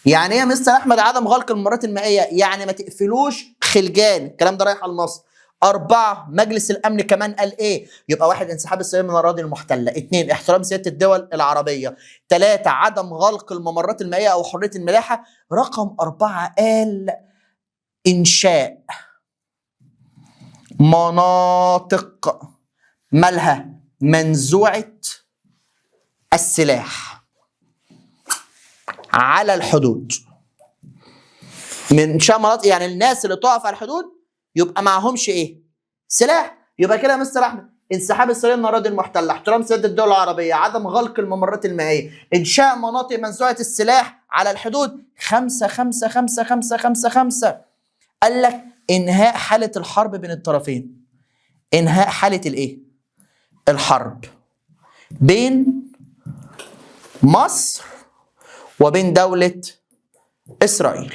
يعني ايه يا مستر احمد عدم غلق الممرات المائية؟ يعني ما تقفلوش خلجان. الكلام ده رايح على مصر. 4، مجلس الامن كمان قال ايه؟ يبقى 1، انسحاب اسرائيل من الاراضي المحتلة. 2، احترام سيادة الدول العربية. 3، عدم غلق الممرات المائية او حرية الملاحة. رقم 4 قال انشاء مناطق مالها منزوعة السلاح على الحدود. من انشاء مناطق يعني الناس اللي تقف على الحدود يبقى معهمش ايه؟ سلاح. يبقى كده يا مستر احمد انسحاب اسرائيل من الاراضي المحتله، احترام سياده الدول العربيه، عدم غلق الممرات المائيه، انشاء مناطق منزوعه السلاح على الحدود. 5 5 5 5 5 5. قال لك انهاء حاله الحرب بين الطرفين. انهاء حاله الايه؟ الحرب بين مصر وبين دوله اسرائيل.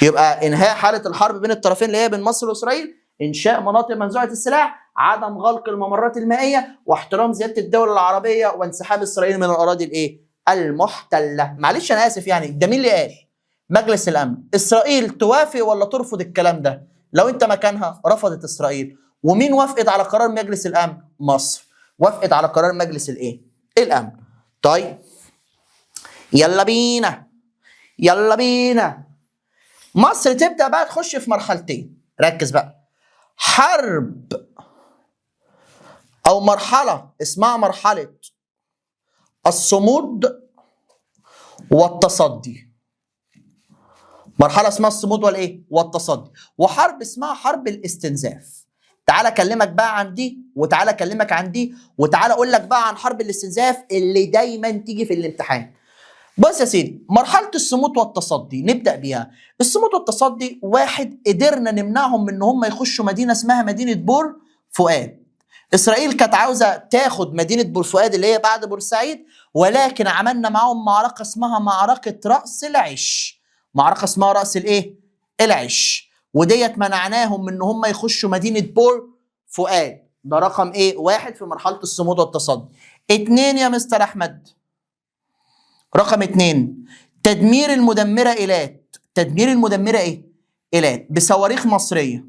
يبقى انهاء حاله الحرب بين الطرفين اللي هي بين مصر واسرائيل، انشاء مناطق منزوعه السلاح، عدم غلق الممرات المائيه واحترام زياده الدول العربيه وانسحاب اسرائيل من الاراضي الايه؟ المحتله. معلش انا اسف، يعني ده مين اللي قال؟ مجلس الامن. اسرائيل توافق ولا ترفض الكلام ده؟ لو انت مكانها رفضت اسرائيل. ومين وافقت على قرار مجلس الامن؟ مصر وافقت على قرار مجلس الايه؟ الامن. طيب يلا بينا يلا بينا، مصر تبدا بقى تخش في مرحلتين، ركز بقى. حرب او مرحله اسمها مرحله الصمود والتصدي. مرحله اسمها الصمود والايه؟ والتصدي. وحرب اسمها حرب الاستنزاف. تعالى اكلمك بقى عن دي، وتعالى اكلمك عن دي، وتعالى اقول لك بقى عن حرب الاستنزاف اللي دايما تيجي في الامتحان. بص يا سيدي، مرحله الصمود والتصدي نبدا بيها. الصمود والتصدي، واحد، قدرنا نمنعهم من ان هم يخشوا مدينه اسمها مدينه بور فؤاد. اسرائيل كانت عاوزه تاخد مدينه بور فؤاد اللي هي بعد بورسعيد، ولكن عملنا معاهم معركه اسمها معركه راس العش. معركه اسمها راس الايه؟ العش. وديت منعناهم من ان هم يخشوا مدينه بور فؤاد. ده رقم ايه؟ واحد في مرحله الصمود والتصدي. اتنين يا مستر احمد، رقم اتنين، تدمير المدمره ايلات. تدمير المدمره ايه؟ ايلات بصواريخ مصريه.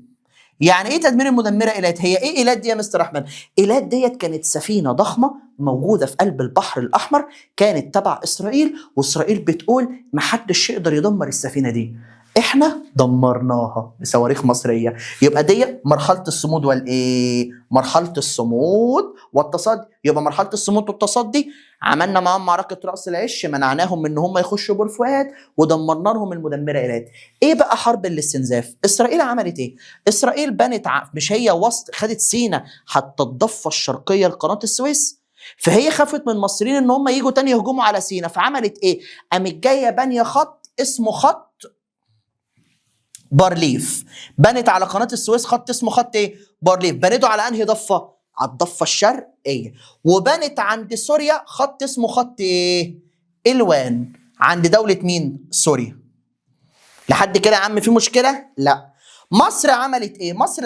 يعني ايه تدمير المدمره ايلات؟ هي ايه ايلات دي يا مستر احمد؟ ايلات ديت كانت سفينه ضخمه موجوده في قلب البحر الاحمر، كانت تبع اسرائيل، واسرائيل بتقول محدش يقدر يدمر السفينه دي، احنا دمرناها بصواريخ مصريه. يبقى دي مرحله الصمود والايه؟ مرحله الصمود والتصدي. يبقى مرحله الصمود والتصدي عملنا معاهم معركه راس العش، منعناهم من ان هم يخشوا بور فؤاد، ودمرنا لهم المدمره ايلات. ايه بقى حرب الاستنزاف؟ اسرائيل عملت ايه؟ اسرائيل بنت مش هي وسط خدت سينا حتى الضفه الشرقيه لقناه السويس، فهي خافت من المصريين ان هم يجوا تاني يهجموا على سينا، فعملت ايه؟ قامت جايه بانيه خط اسمه خط بارليف. بنت على قناه السويس خط اسمه خط ايه؟ بارليف. بنته على انهي ضفه؟ على الضفه الشرقيه. وبنت عند سوريا خط اسمه خط ايه؟ الوان، عند دوله مين؟ سوريا. لحد كده يا عم في مشكله؟ لا. مصر عملت ايه؟ مصر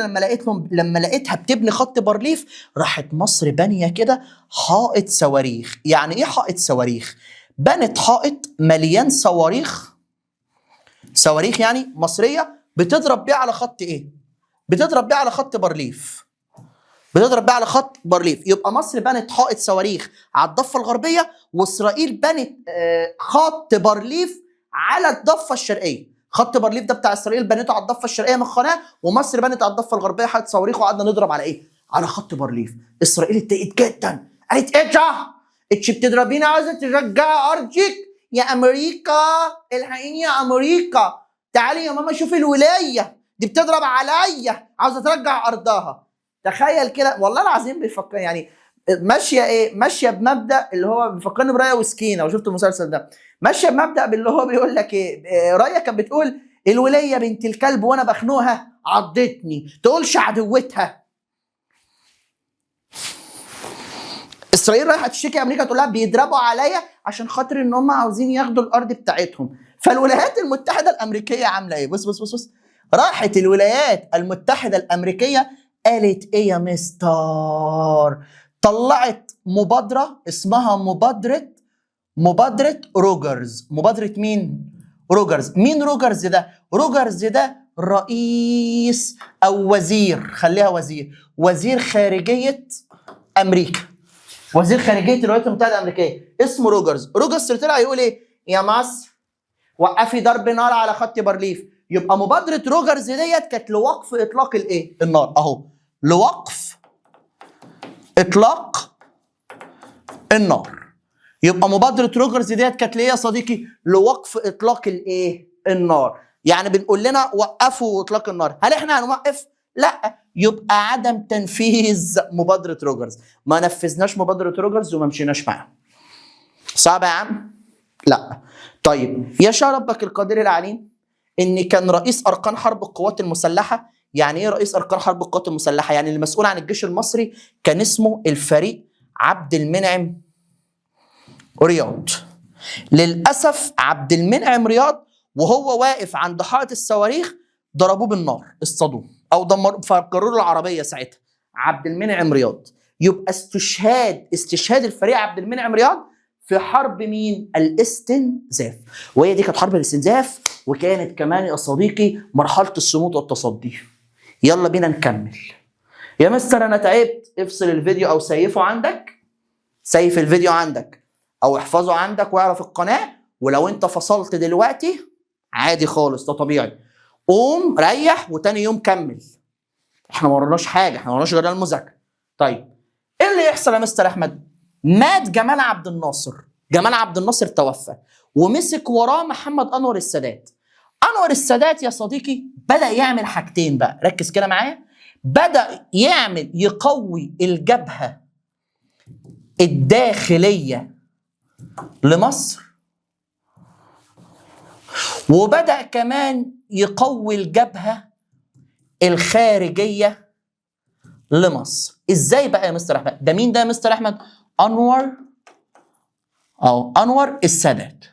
لما لقيتها بتبني خط بارليف، راحت مصر بانيه كده حائط صواريخ. يعني ايه حائط صواريخ؟ بنت حائط مليان صواريخ، صواريخ يعني مصريه، بتضرب بيه على خط ايه؟ بتضرب بيه على خط بارليف. بتضرب بيه على خط بارليف. يبقى مصر بنت حائط صواريخ على الضفه الغربيه، واسرائيل بنت خط بارليف على الضفه الشرقيه. خط بارليف ده بتاع اسرائيل بنته على الضفه الشرقيه من القناه، ومصر بنت على الضفه الغربيه حائط صواريخ، وقعدنا نضرب على ايه؟ على خط بارليف. اسرائيل اتضايقت جدا، قالت ايه ده؟ انت بتضربينا عايزه ترجعي ارضك؟ يا امريكا الحقيني يا امريكا، تعالي يا ماما شوفي الولايه دي بتضرب عليا، عاوزه ترجع ارضها. تخيل كده، والله العظيم بيفكر يعني ماشيه ايه؟ ماشيه بمبدا اللي هو بيفكرني برايه وسكينه، وشفت المسلسل ده، ماشيه بمبدا اللي هو بيقول لك ايه؟ رايه كانت بتقول الوليه بنت الكلب وانا بخنقها عضتني، تقولش عدوتها. اسرائيل رايحه تشتكي امريكا تقول لها بيضربوا عليا عشان خاطر ان هم عاوزين ياخدوا الارض بتاعتهم. فالولايات المتحده الامريكيه عامله ايه؟ بص بص بص بص، راحت الولايات المتحده الامريكيه قالت ايه يا مستر؟ طلعت مبادره اسمها مبادره روجرز. مبادره مين؟ روجرز. مين روجرز ده؟ روجرز ده رئيس او وزير، خليها وزير خارجيه امريكا، وزير خارجيه الولايات المتحده الامريكيه اسمه روجرز. روجرز طلع يقول ايه؟ يا مصر وقفي ضرب نار على خط بارليف. يبقى مبادره روجرز ديت كانت لوقف اطلاق الايه؟ النار. اهو لوقف اطلاق النار. يبقى مبادره روجرز ديت كانت ليه يا صديقي؟ لوقف اطلاق الايه؟ النار. يعني بنقول لنا وقفوا اطلاق النار. هل احنا هنوقف؟ لا. يبقى عدم تنفيذ مبادره روجرز. ما نفذناش مبادره روجرز وما مشيناش معاها. صعب يا عم؟ لا. طيب يشاء ربك القادر العليم ان كان رئيس اركان حرب القوات المسلحه. يعني ايه رئيس اركان حرب القوات المسلحه؟ يعني المسؤول عن الجيش المصري كان اسمه الفريق عبد المنعم رياض. للاسف عبد المنعم رياض وهو واقف عند حائط الصواريخ ضربوه بالنار، اصطادوه او دمروا، فجروا له العربيه ساعتها عبد المنعم رياض. يبقى استشهاد الفريق عبد المنعم رياض في حرب مين؟ الاستنزاف. وهي دي كانت حرب الاستنزاف، وكانت كمان يا صديقي مرحله الصمود والتصدي. يلا بينا نكمل. يا مستر انا تعبت، افصل الفيديو او سيفه عندك، سيف الفيديو عندك او احفظه عندك واعرف القناه. ولو انت فصلت دلوقتي عادي خالص، ده طبيعي. قوم ريح وتاني يوم كمل. احنا ما وراناش حاجه، احنا ما وراناش غير المذاكره. طيب ايه اللي يحصل يا مستر احمد؟ مات جمال عبد الناصر، جمال عبد الناصر توفى، ومسك وراه محمد انور السادات. انور السادات يا صديقي بدأ يعمل حاجتين بقى، ركز كده معايا. بدأ يقوي الجبهة الداخلية لمصر، وبدأ كمان يقوي الجبهة الخارجية لمصر. ازاي بقى يا مستر احمد؟ ده مين ده يا مستر احمد؟ انور السادات.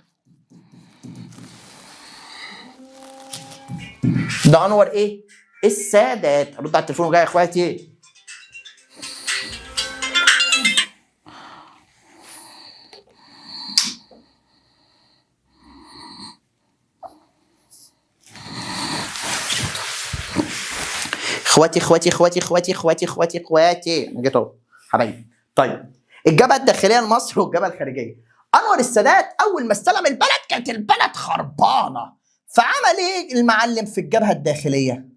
ده انور ايه؟ السادات. رد على التليفون وجاي يا اخواتي. اخواتي انا جيت اهو حبايبي. طيب الجبهه الداخليه لمصر والجبهه الخارجيه. انور السادات اول ما استلم البلد كانت البلد خربانه، فعمل ايه المعلم في الجبهه الداخليه؟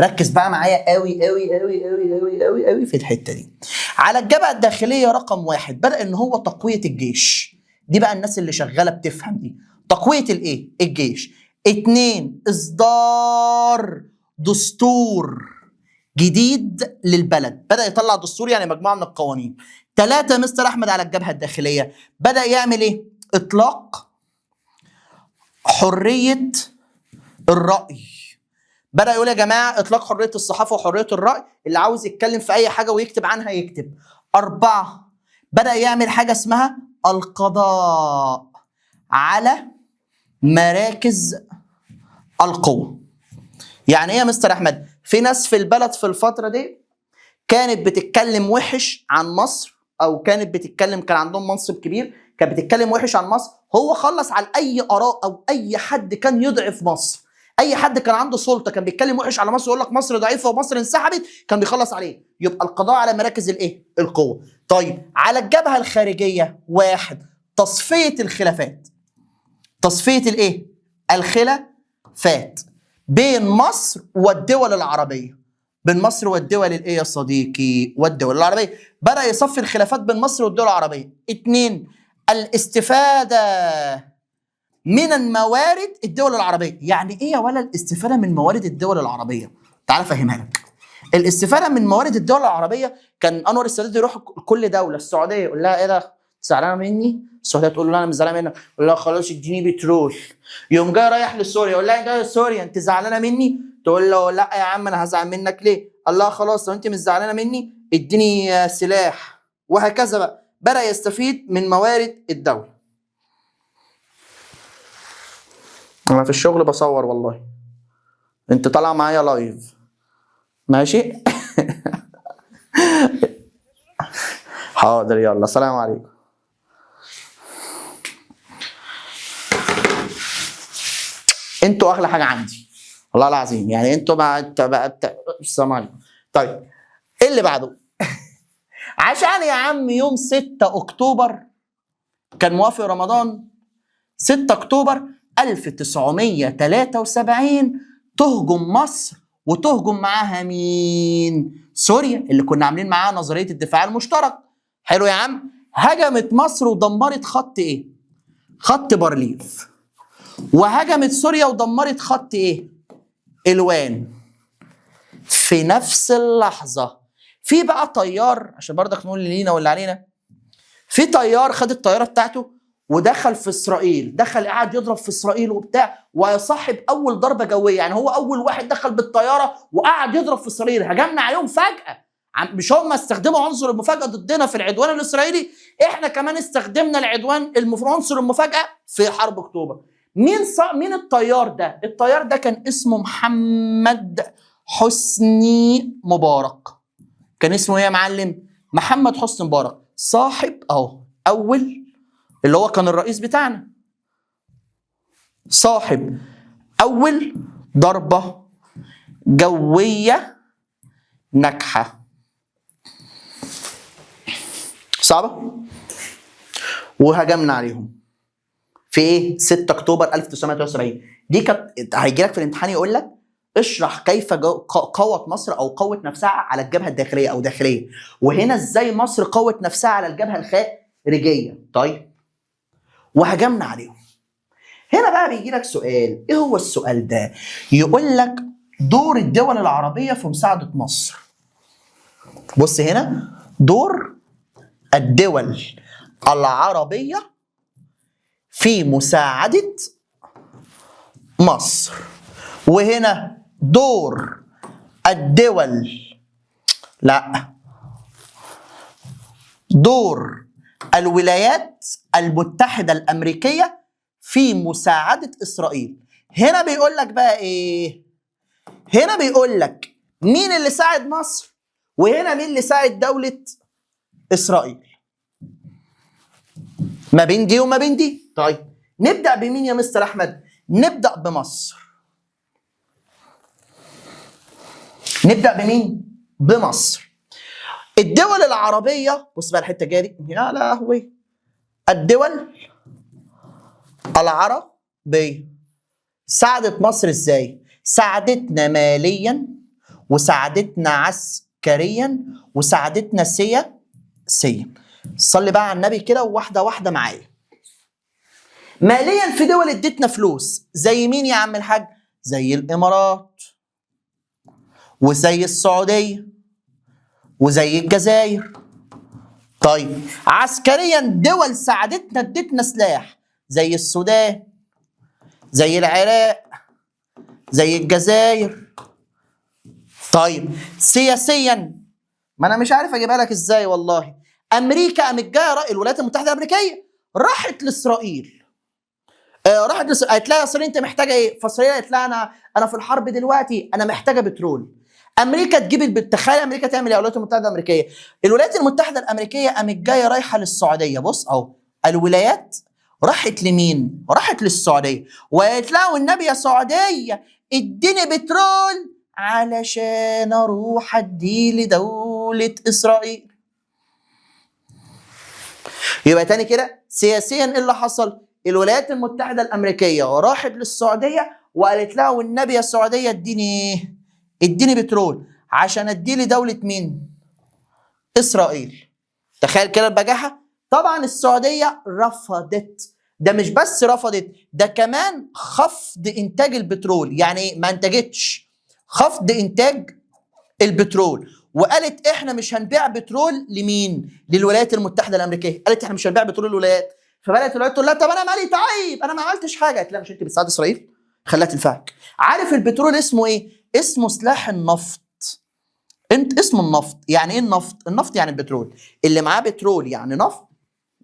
ركز بقى معايا قوي قوي قوي قوي قوي قوي قوي في الحته دي. على الجبهه الداخليه رقم 1 بدأ ان هو تقويه الجيش. دي بقى الناس اللي شغاله بتفهم دي. تقويه الايه؟ الجيش. 2 اصدار دستور جديد للبلد، بدأ يطلع دستور يعني مجموعه من القوانين. 3 مستر احمد على الجبهه الداخليه بدأ يعمل ايه؟ اطلاق حريه الرأي. بدأ يقول يا جماعة إطلاق حرية الصحافة وحرية الرأي، اللي عاوز يتكلم في أي حاجة ويكتب عنها يكتب. 4 بدأ يعمل حاجة اسمها القضاء على مراكز القوة. يعني إيه يا مستر أحمد؟ في ناس في البلد في الفترة دي كانت بتتكلم وحش عن مصر، أو كانت بتتكلم، كان عندهم منصب كبير، كانت بتتكلم وحش عن مصر. هو خلص على أي آراء أو أي حد كان يضعف مصر. اي حد كان عنده سلطه كان بيتكلم وحش على مصر ويقول لك مصر ضعيفه ومصر انسحبت، كان بيخلص عليه. يبقى القضاء على مراكز الايه؟ القوه. طيب على الجبهه الخارجيه 1 تصفيه الخلافات. تصفيه الايه؟ الخلافات بين مصر والدول العربيه. بين مصر والدول الايه يا صديقي؟ والدول العربيه. بدأ يصفي الخلافات بين مصر والدول العربيه. 2 الاستفاده من الموارد الدول العربيه. يعني ايه يا ولا الاستفاده من موارد الدول العربيه؟ تعال افهمها لك. الاستفاده من موارد الدول العربيه، كان انور السادات يروح كل دوله. السعوديه يقول لها ايه ده؟ زعلانه مني؟ السعوديه تقول له انا مش زعلانه منك، يقول لها خلاص اديني بترول. يوم جاي رايح لسوريا يقول لها ده سوريا انت زعلانه مني؟ تقول له لا يا عم انا هزعل منك ليه؟ قال لها خلاص لو انت مش زعلانه مني اديني سلاح. وهكذا بقى بدا يستفيد من موارد الدوله. انا في الشغل بصور والله، انت طالع معايا لايف ماشي؟ حاضر يلا سلام عليكم. انتوا اغلى حاجه عندي والله العظيم، يعني انتوا بقى السلام عليكم. طيب ايه اللي بعده؟ عشان يا عم يوم 6 اكتوبر كان موافق رمضان، 6 اكتوبر 1973 تهجم مصر، وتهجم معاها مين؟ سوريا اللي كنا عاملين معاها نظريه الدفاع المشترك. حلو يا عم. هجمت مصر ودمرت خط ايه؟ خط بارليف. وهجمت سوريا ودمرت خط ايه؟ الوان. في نفس اللحظه في بقى طيار، عشان برضك نقول اللي لينا واللي علينا، في طيار خد الطياره بتاعته ودخل في اسرائيل، دخل قاعد يضرب في اسرائيل وبتاع، ويصاحب اول ضربه جويه. يعني هو اول واحد دخل بالطياره وقعد يضرب في اسرائيل. هجمنا عليهم فجاه، مش هم استخدموا عنصر المفاجاه ضدنا في العدوان الاسرائيلي، احنا كمان استخدمنا العدوان عنصر المفاجاه في حرب اكتوبر. مين الطيار ده؟ الطيار ده كان اسمه محمد حسني مبارك. كان اسمه ايه يا معلم؟ محمد حسني مبارك، صاحب اهو اول اللي هو كان الرئيس بتاعنا، صاحب اول ضربة جوية ناجحة. صعبة؟ وهجمنا عليهم في ايه؟ 6 اكتوبر 1973. دي كانت هيجي لك في الامتحان يقول لك اشرح كيف قوت مصر او قوت نفسها على الجبهه الداخليه او داخليه، وهنا ازاي مصر قوت نفسها على الجبهه الخارجيه. طيب وهجمنا عليهم. هنا بقى بيجي لك سؤال، ايه هو السؤال ده؟ يقول لك دور الدول العربيه في مساعده مصر. بص هنا، دور الدول العربيه في مساعده مصر، وهنا دور الدول، لا، دور الولايات المتحدة الأمريكية في مساعدة إسرائيل. هنا بيقول لك بقى إيه؟ هنا بيقول لك مين اللي ساعد مصر، وهنا مين اللي ساعد دولة إسرائيل. ما بين دي وما بين دي. طيب نبدأ بمين يا مستر أحمد؟ نبدأ بمصر. نبدأ بمين؟ بمصر. الدول العربية، بص بقى الحتة الجاية دي، يا لهوي. الدول العربية ساعدت مصر ازاي؟ ساعدتنا ماليا، وساعدتنا عسكريا، وساعدتنا سياسيا. صلي بقى على النبي كده واحدة واحدة معايا. ماليا في دول ادتنا فلوس، زي مين يا عم الحاج؟ زي الإمارات، وزي السعودية، وزي الجزائر. طيب عسكريا دول ساعدتنا ادتنا سلاح، زي السودان، زي العراق، زي الجزائر. طيب سياسيا، ما انا مش عارف اجيبها لك ازاي والله. امريكا قامت جايه، الولايات المتحده الامريكيه راحت لاسرائيل، قالت لها يا اسرائيل انت محتاجه ايه؟ فاسرائيل قالت لها انا في الحرب دلوقتي، انا محتاجه بترول. امريكا تجيب تخيل امريكا تعمل ايه؟ الولايات المتحده الامريكيه، الولايات المتحده الامريكيه قامت جايه رايحه للسعوديه. بص اهو، الولايات راحت لمين؟ راحت للسعوديه، وقالت لها والنبي يا سعوديه اديني بترول علشان اروح اديه لدوله اسرائيل. يبقى تاني كده سياسيا ايه اللي حصل؟ الولايات المتحده الامريكيه راحت للسعوديه وقالت لها والنبي يا سعوديه اديني بترول عشان اديه لدوله مين؟ اسرائيل. تخيل كده البجاحه. طبعا السعوديه رفضت، ده مش بس رفضت، ده كمان خفض انتاج البترول. يعني ما انتجتش، خفض انتاج البترول، وقالت احنا مش هنبيع بترول لمين؟ للولايات المتحده الامريكيه. قالت احنا مش هنبيع بترول للولايات. فبدات الولايات تقول لها طب انا مالي، طيب انا ما عملتش حاجه. قالت لها مش انت بتساعد اسرائيل؟ خليها تنفعك. عارف البترول اسمه ايه؟ اسمه سلاح النفط. انت اسمه النفط. يعني ايه النفط؟ النفط يعني البترول، اللي معاه بترول يعني نفط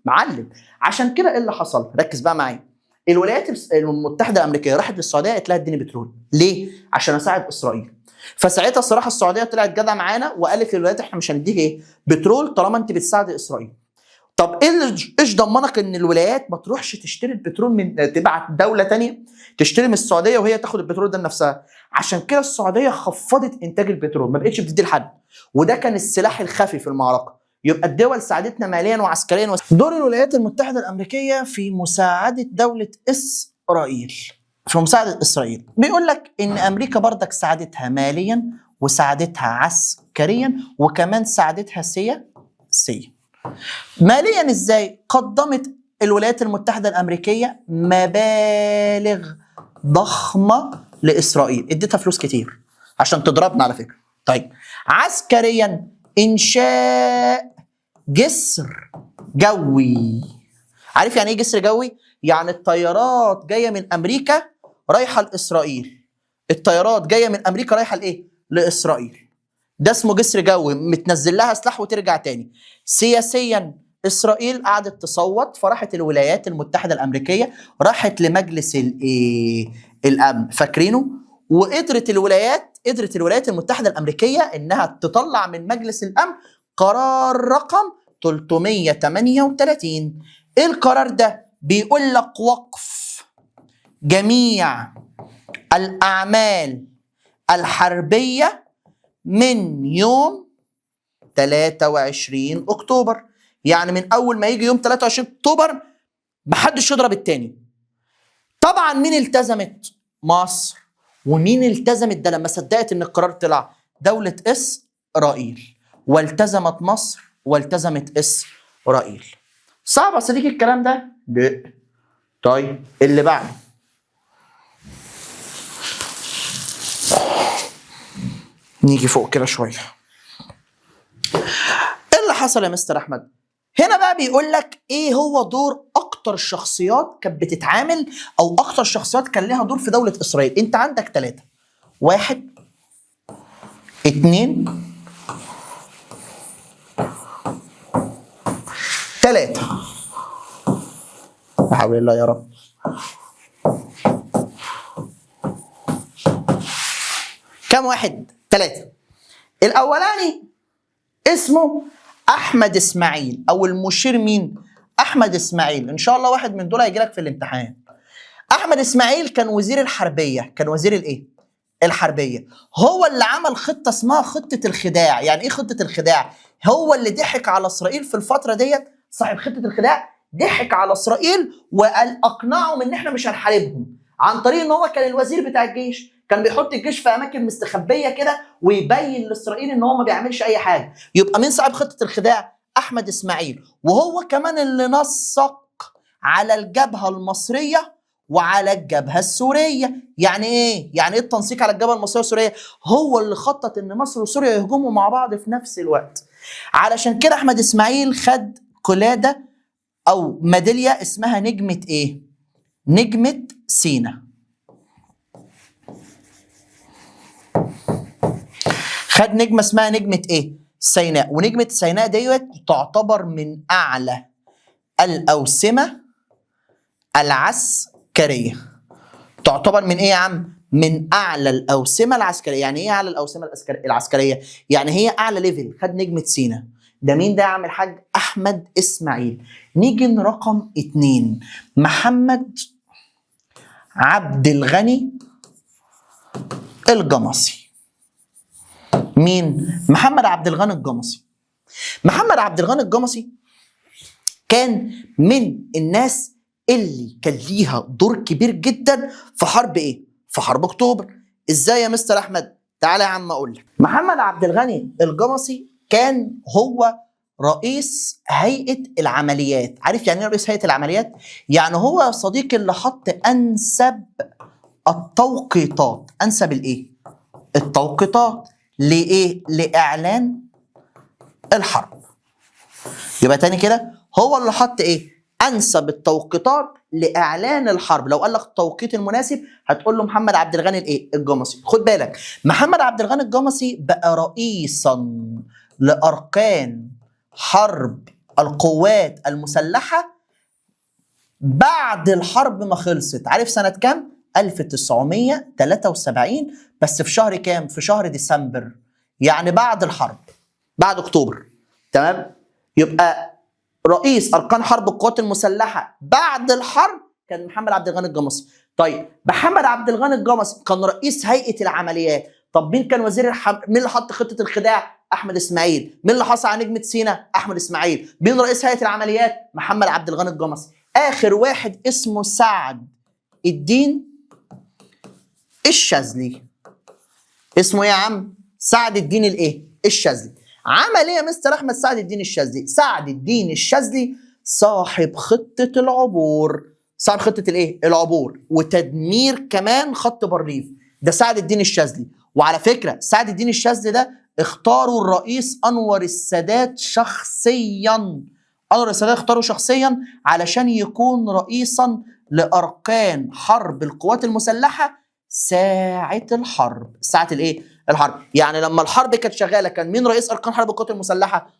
معلم. عشان كده ايه اللي حصل؟ ركز بقى معايا. الولايات المتحده الامريكيه راحت للسعوديه قالت لها اديني بترول ليه؟ عشان اساعد اسرائيل. فساعتها الصراحه السعوديه طلعت جدع معانا وقالت للولايات احنا مش هنديك ايه؟ بترول طالما انت بتساعد اسرائيل. طب ايش ضمنك ان الولايات ما تروحش تشتري البترول من تبعت دوله ثانيه تشتري من السعوديه وهي تاخد البترول ده لنفسها؟ عشان كده السعوديه خفضت انتاج البترول، ما بقتش بتدي لحد، وده كان السلاح الخفي في المعركه. يبقى الدول ساعدتنا ماليا وعسكريا. دور الولايات المتحده الامريكيه في مساعده دوله اسرائيل، في مساعده اسرائيل، بيقول لك ان امريكا بردك ساعدتها ماليا وساعدتها عسكريا وكمان ساعدتها سياسيا. ماليا ازاي؟ قدمت الولايات المتحده الامريكيه مبالغ ضخمه لاسرائيل، اديتها فلوس كتير عشان تضربنا على فكره. طيب عسكريا، انشاء جسر جوي. عارف يعني ايه جسر جوي؟ يعني الطيارات جايه من امريكا رايحه لاسرائيل، الطيارات جايه من امريكا رايحه لايه؟ لاسرائيل. ده اسمه جسر جوي، متنزل لها سلاح وترجع تاني. سياسيا، اسرائيل قعدت تصوت فراحت الولايات المتحده الامريكيه راحت لمجلس الامن، فاكرينه؟ وقدرت الولايات قدرت الولايات المتحدة الأمريكية إنها تطلع من مجلس الأمن قرار رقم 338. إيه القرار ده؟ بيقول لك وقف جميع الأعمال الحربية من يوم 23 أكتوبر. يعني من أول ما يجي يوم 23 أكتوبر محدش يضرب التاني. طبعا مين التزمت؟ مصر. ومين التزمت ده لما صدقت ان القرار طلع؟ دولة إسرائيل. والتزمت مصر والتزمت إسرائيل. صعب يا صديقي الكلام ده؟ لا. طيب اللي بعده. نيجي فوق كده شوية. ايه اللي حصل يا مستر أحمد؟ هنا بقى بيقول لك ايه هو دور اكتر شخصيات كانت بتتعامل او اكتر شخصيات كان لها دور في دولة اسرائيل. انت عندك 3. 1 2 3. لا حول الله يا رب. كم واحد؟ 3. الاولاني اسمه احمد اسماعيل او المشير. مين؟ احمد اسماعيل. ان شاء الله واحد من دول هيجي لك في الامتحان. احمد اسماعيل كان وزير الحربيه. كان وزير الايه؟ الحربيه. هو اللي عمل خطه اسمها خطه الخداع. يعني ايه خطه الخداع؟ هو اللي ضحك على اسرائيل في الفتره ديت. صاحب خطه الخداع ضحك على اسرائيل وقال اقنعهم ان احنا مش هنحاربهم عن طريق ان هو كان الوزير بتاع الجيش. كان بيحط الجيش في اماكن مستخبيه كده ويبين لاسرائيل ان هو ما بيعملش اي حاجه. يبقى مين صاحب خطه الخداع؟ احمد اسماعيل. وهو كمان اللي نسق على الجبهه المصريه وعلى الجبهه السوريه. يعني ايه؟ يعني ايه التنسيق على الجبهه المصريه والسوريه؟ هو اللي خطط ان مصر وسوريا يهجموا مع بعض في نفس الوقت. علشان كده احمد اسماعيل خد قلاده او ميداليه اسمها نجمه ايه؟ نجمه سينا. خد نجمه اسمها نجمه ايه؟ سيناء. ونجمه سيناء ديت تعتبر من اعلى الاوسمه العسكريه. تعتبر من ايه يا عم؟ من اعلى الاوسمه العسكريه. يعني ايه اعلى الاوسمه العسكريه؟ يعني هي اعلى ليفل. خد نجمه سيناء. ده مين ده يا عم الحاج؟ احمد اسماعيل. نيجي لرقم 2. محمد عبد الغني الجمصي. مين؟ محمد عبد الغني الجمصي. محمد عبد الغني الجمصي كان من الناس اللي كان ليها دور كبير جدا في حرب ايه؟ في حرب اكتوبر. ازاي يا مستر احمد؟ تعالى يا عم اقول لك. محمد عبد الغني الجمصي كان هو رئيس هيئة العمليات. عارف يعني ايه رئيس هيئة العمليات؟ يعني هو يا صديقي اللي حط انسب التوقيتات. انسب الايه؟ التوقيتات لايه؟ لاعلان الحرب. يبقى تاني كده، هو اللي حط ايه؟ انسب التوقيتات لاعلان الحرب. لو قال لك التوقيت المناسب هتقول له محمد عبد الغني الايه؟ الجمصي. خد بالك، محمد عبد الغني الجمصي بقى رئيسا لاركان حرب القوات المسلحه بعد الحرب ما خلصت. عارف سنه كام؟ 1973. بس في شهر كام؟ في شهر ديسمبر. يعني بعد الحرب، بعد اكتوبر. تمام؟ يبقى رئيس اركان حرب القوات المسلحه بعد الحرب كان محمد عبد الغني الجمصي. طيب محمد عبد الغني الجمصي كان رئيس هيئه العمليات. طب مين كان وزير مين اللي حط خطه الخداع؟ احمد اسماعيل. مين اللي حصل على نجمه سينا؟ احمد اسماعيل. مين رئيس هيئه العمليات؟ محمد عبد الغني الجمصي. اخر واحد اسمه سعد الدين الشاذلي. اسمه ايه يا عم؟ سعد الدين الايه؟ الشاذلي. عمل ايه يا مستر احمد سعد الدين الشاذلي؟ سعد الدين الشاذلي صاحب خطه العبور. صاحب خطه الايه؟ العبور وتدمير كمان خط بارليف. ده سعد الدين الشاذلي. وعلى فكره سعد الدين الشاذلي ده اختاروا الرئيس انور السادات شخصيا. انور السادات اختاره شخصيا علشان يكون رئيسا لاركان حرب القوات المسلحه ساعة الحرب. ساعة الايه؟ الحرب. يعني لما الحرب كانت شغالة كان مين رئيس أركان حرب القوات المسلحة؟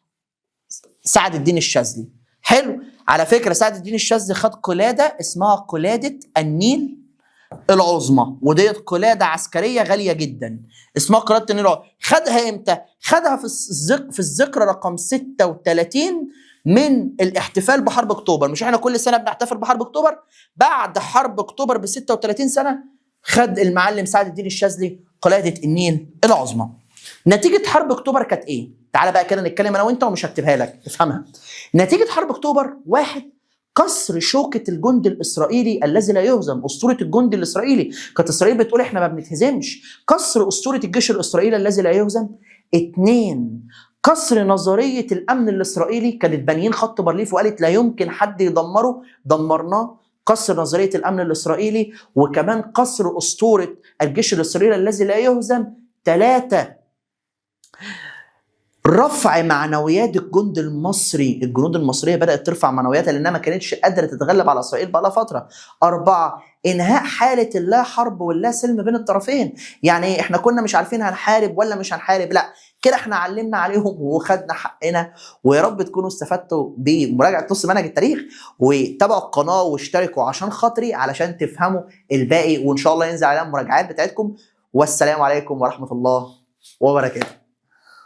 سعد الدين الشاذلي. حلو. على فكرة سعد الدين الشاذلي خد قلادة اسمها قلادة النيل العظمى، وديت قلاده عسكريه غاليه جدا اسمها قلاده النيل العظمى. خدها امتى؟ خدها في الذكرى رقم 36 من الاحتفال بحرب اكتوبر. مش احنا كل سنه بنحتفل بحرب اكتوبر؟ بعد حرب اكتوبر ب 36 سنه خد المعلم سعد الدين الشاذلي قلاده النيل العظمى. نتيجه حرب اكتوبر كانت ايه؟ تعالى بقى كده نتكلم انا وانت ومش هكتبها لك، افهمها. نتيجه حرب اكتوبر: واحد، كسر شوكة الجند الإسرائيلي الذي لا يهزم. أسطورة الجند الإسرائيلي، كانت إسرائيل بتقول إحنا ما بنتهزمش. كسر أسطورة الجيش الإسرائيلي الذي لا يهزم. اتنين، كسر نظرية الأمن الإسرائيلي. كانت بانيين خط بارليف وقالت لا يمكن حد يدمره، دمرناه. كسر نظرية الأمن الإسرائيلي، وكمان كسر أسطورة الجيش الإسرائيلي الذي لا يهزم. ثلاثة، رفع معنويات الجند المصري. الجنود المصرية بدأت ترفع معنوياتها لأنها ما كانتش قادرة تتغلب على إسرائيل بقى لها فترة. أربعة، إنهاء حالة اللا حرب واللا سلم بين الطرفين. يعني إحنا كنا مش عارفين هنحارب ولا مش هنحارب، لا كده إحنا علمنا عليهم وخدنا حقنا. ويا رب تكونوا استفدتوا بمراجعة نص منهج التاريخ، وتابعوا القناة واشتركوا عشان خاطري علشان تفهموا الباقي، وإن شاء الله ينزل علينا المراجعات بتاعتكم. والسلام عليكم ورحمة الله وبركاته.